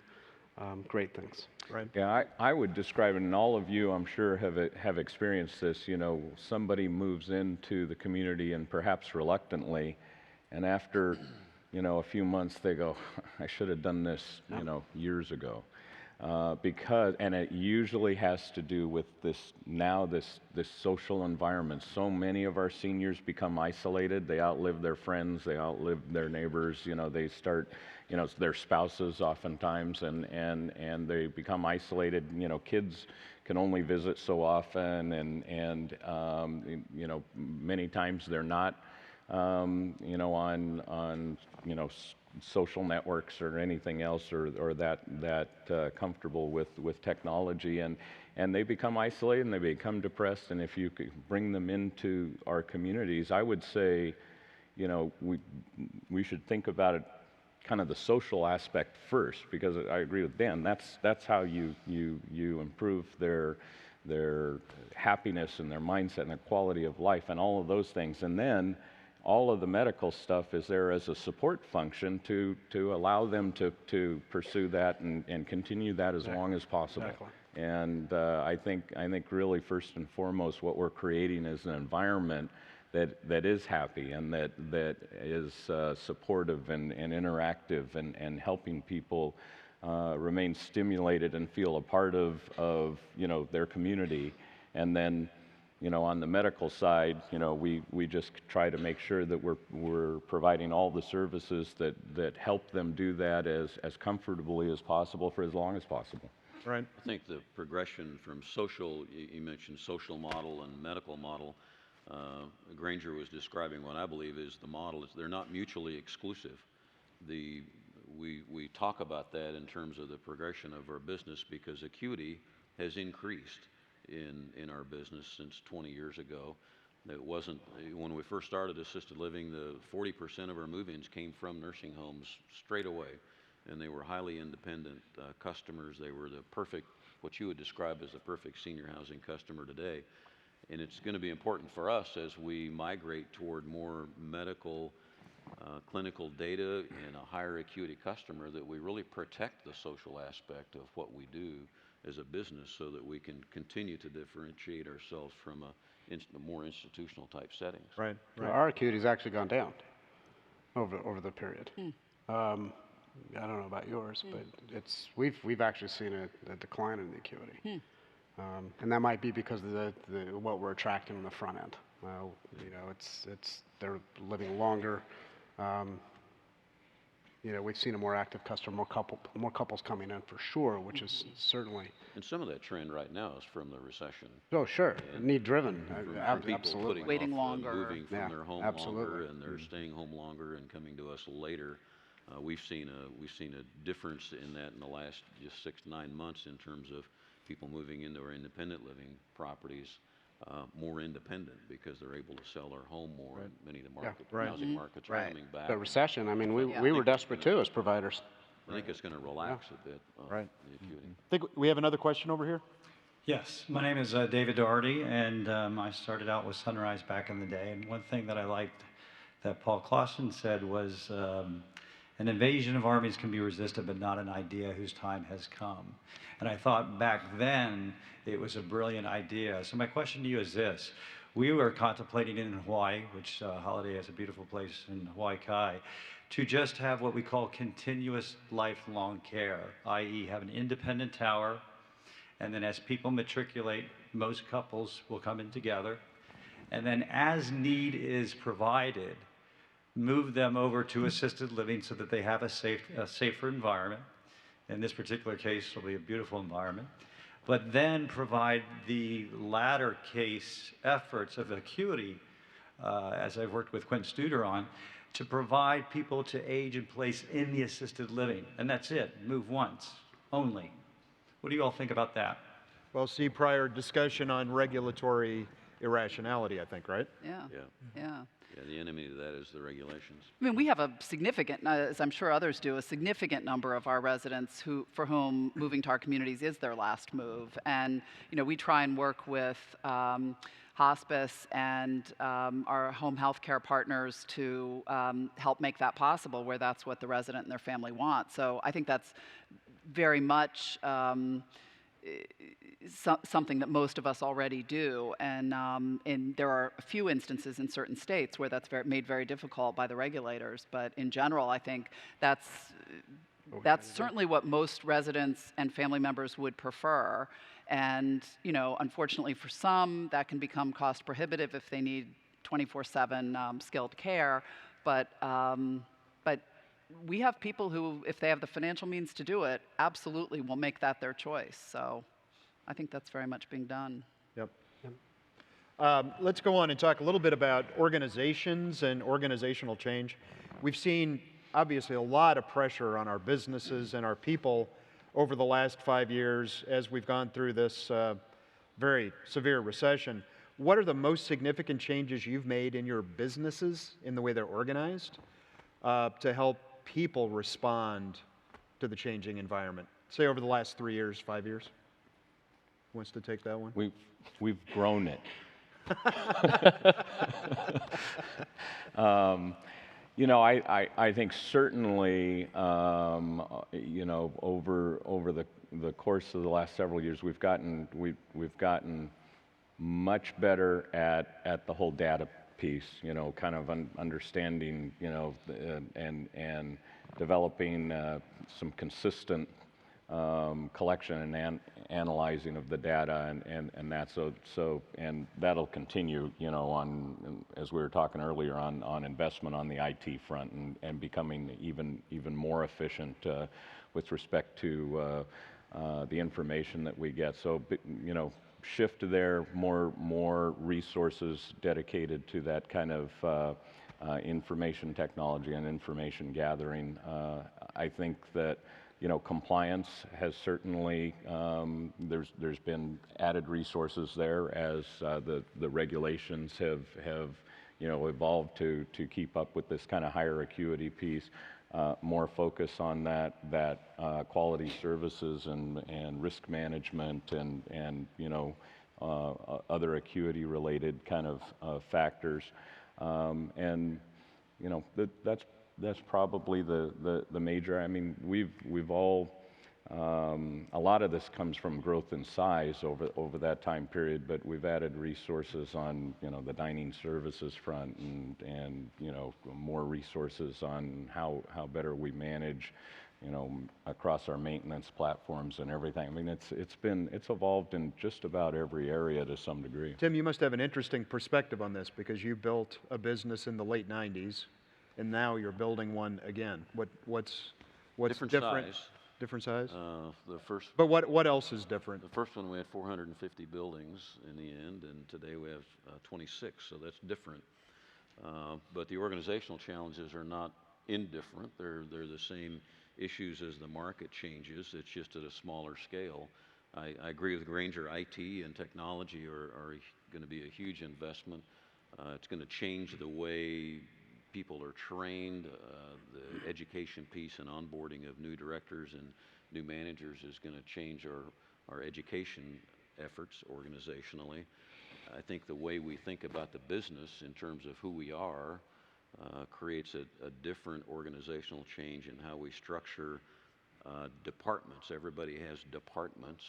great things. Right. Yeah, I would describe it, and all of you, I'm sure, have experienced this. You know, somebody moves into the community, and perhaps reluctantly, and after, you know, a few months, they go, I should have done this, you know, years ago. And it usually has to do with this social environment. So many of our seniors become isolated. They outlive their friends, they outlive their neighbors, you know, they start, you know, their spouses oftentimes, and they become isolated. You know, kids can only visit so often, and you know, many times they're not, you know, on you know, social networks or anything else, or that comfortable with technology, and they become isolated and they become depressed. And if you could bring them into our communities, I would say, you know, we should think about it, kind of the social aspect first, because I agree with Dan. That's how you improve their happiness and their mindset and their quality of life and all of those things. And then all of the medical stuff is there as a support function to allow them to pursue that and continue that as long as possible. Exactly. And I think really first and foremost what we're creating is an environment that is happy and that is supportive and interactive and helping people remain stimulated and feel a part of you know, their community. And then, you know, on the medical side, you know, we just try to make sure that we're providing all the services that help them do that as comfortably as possible for as long as possible. Right. I think the progression from social, you mentioned social model and medical model. Granger was describing what I believe is the model. They're not mutually exclusive. We talk about that in terms of the progression of our business because acuity has increased in our business since 20 years ago. It wasn't, when we first started assisted living, the 40% of our move-ins came from nursing homes straight away, and they were highly independent customers. They were the perfect, what you would describe as the perfect senior housing customer today. And it's going to be important for us as we migrate toward more medical, clinical data and a higher acuity customer that we really protect the social aspect of what we do as a business so that we can continue to differentiate ourselves from a more institutional type settings. Right. Our acuity has actually gone down over the period. I don't know about yours, but we've actually seen a decline in the acuity. And that might be because of what we're attracting on the front end. You know, they're living longer. You know, we've seen a more active customer, more couples coming in for sure, which is certainly. And some of that trend right now is from the recession. Oh, sure, need driven. From people Absolutely. putting Waiting off, longer. moving from their home longer, and they're Mm-hmm. staying home longer and coming to us later. We've seen a difference in that in the last just 6 to 9 months in terms of people moving into our independent living properties, more independent because they're able to sell their home more. Right. And many of the Right. housing markets are coming back. The recession, I mean, we were desperate too as providers. I think it's going to relax a bit. Right. The acuity. I think we have another question over here. Yes, my name is David Doherty, and I started out with Sunrise back in the day. And one thing that I liked that Paul Clausen said was, an invasion of armies can be resisted, but not an idea whose time has come. And I thought back then it was a brilliant idea. So my question to you is this. We were contemplating in Hawaii, which Holiday has a beautiful place in Hawaii Kai, to just have what we call continuous lifelong care, i.e. have an independent tower, and then as people matriculate, most couples will come in together, and then as need is provided, move them over to assisted living so that they have a safer environment. In this particular case, it'll be a beautiful environment. But then provide the latter case efforts of acuity, as I've worked with Quentin Studer on, to provide people to age in place in the assisted living. And that's it, move once, only. What do you all think about that? Well, see prior discussion on regulatory irrationality, I think, right? Yeah. Yeah. Yeah. Yeah, the enemy to that is the regulations. I mean, we have a significant, as I'm sure others do, a significant number of our residents for whom moving to our communities is their last move. And, we try and work with hospice and our home health care partners to help make that possible where that's what the resident and their family want. So I think that's very much something that most of us already do, and there are a few instances in certain states where that's made very difficult by the regulators. But in general, I think that's certainly what most residents and family members would prefer. And unfortunately for some, that can become cost prohibitive if they need 24/7 skilled care. But we have people who, if they have the financial means to do it, absolutely will make that their choice. So I think that's very much being done. Yep. Let's go on and talk a little bit about organizations and organizational change. We've seen, obviously, a lot of pressure on our businesses and our people over the last 5 years as we've gone through this very severe recession. What are the most significant changes you've made in your businesses in the way they're organized to help people respond to the changing environment? Say over the last 3 years, 5 years. Who wants to take that one? We've grown it. I think certainly, over the course of the last several years, we've gotten much better at the whole data piece. Kind of understanding, and developing some consistent collection and analyzing of the data and that. So and that'll continue, as we were talking earlier on investment on the IT front and becoming even more efficient with respect to the information that we get. So, shift there, more resources dedicated to that kind of information technology and information gathering. I think that compliance has certainly, there's been added resources there as the regulations have evolved to keep up with this kind of higher acuity piece. More focus on that quality services and risk management and other acuity related kind of factors. That's probably the major. I mean, we've all, a lot of this comes from growth in size over that time period, but we've added resources on, the dining services front and more resources on how better we manage, across our maintenance platforms and everything. I mean, it's evolved in just about every area to some degree. Tim, you must have an interesting perspective on this because you built a business in the late 90s. And now you're building one again. What's different? Size. Different size? The first. But what else is different? The first one we had 450 buildings in the end, and today we have 26. So that's different. But the organizational challenges are not indifferent. They're the same issues as the market changes. It's just at a smaller scale. I agree with Granger. IT and technology are going to be a huge investment. It's going to change the way people are trained. The education piece and onboarding of new directors and new managers is going to change our education efforts organizationally. I think the way we think about the business in terms of who we are creates a different organizational change in how we structure departments. Everybody has departments,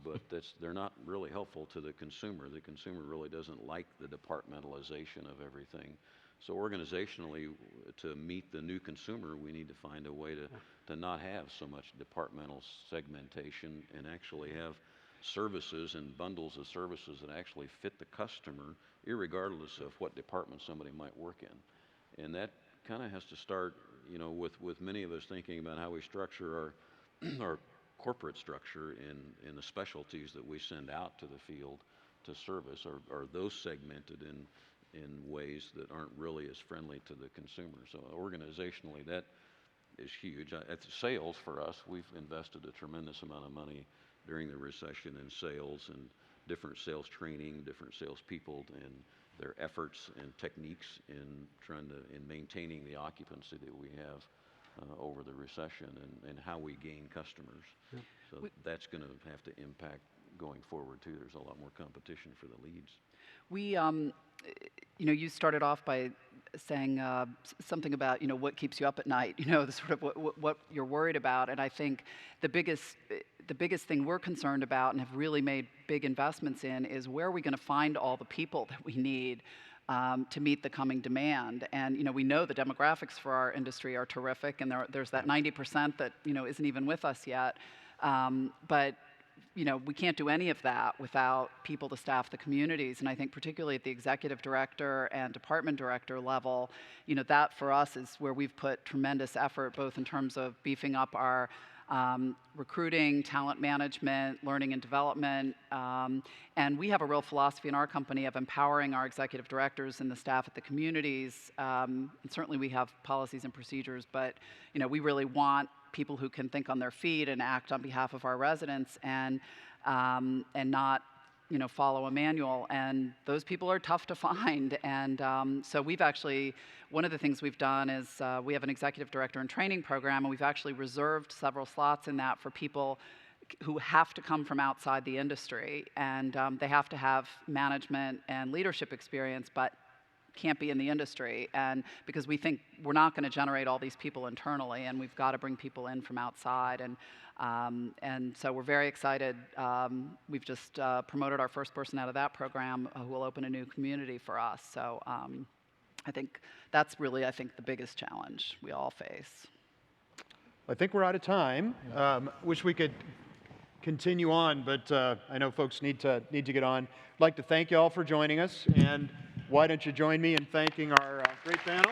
but they're not really helpful to the consumer. The consumer really doesn't like the departmentalization of everything. So organizationally, to meet the new consumer, we need to find a way to not have so much departmental segmentation and actually have services and bundles of services that actually fit the customer, irregardless of what department somebody might work in. And that kind of has to start, you know, with many of us thinking about how we structure our corporate structure in the specialties that we send out to the field to service. Are those segmented in ways that aren't really as friendly to the consumer? So organizationally, that is huge. At sales, for us, we've invested a tremendous amount of money during the recession in sales and different sales training, different sales people, and their efforts and techniques in maintaining the occupancy that we have over the recession and how we gain customers. Yeah. So that's going to have to impact going forward too. There's a lot more competition for the leads. We, you know, you started off by saying something about, you know, what keeps you up at night, you know, the sort of what you're worried about. And I think the biggest thing we're concerned about and have really made big investments in is where are we going to find all the people that we need to meet the coming demand. And, you know, we know the demographics for our industry are terrific, and there's that 90% that, you know, isn't even with us yet. But you know, we can't do any of that without people to staff the communities. And I think particularly at the executive director and department director level, you know, that for us is where we've put tremendous effort, both in terms of beefing up our recruiting, talent management, learning and development. And we have a real philosophy in our company of empowering our executive directors and the staff at the communities. And certainly we have policies and procedures, but, you know, we really want people who can think on their feet and act on behalf of our residents and not, you know, follow a manual. And those people are tough to find. And so we've actually, one of the things we've done is we have an executive director and training program, and we've actually reserved several slots in that for people who have to come from outside the industry. And they have to have management and leadership experience, but can't be in the industry, and because we think we're not going to generate all these people internally, and we've got to bring people in from outside, and so we're very excited. We've just promoted our first person out of that program who will open a new community for us. So I think that's really, I think, the biggest challenge we all face. I think we're out of time. Wish we could continue on, but I know folks need to get on. I'd like to thank you all for joining us, and why don't you join me in thanking our great panel.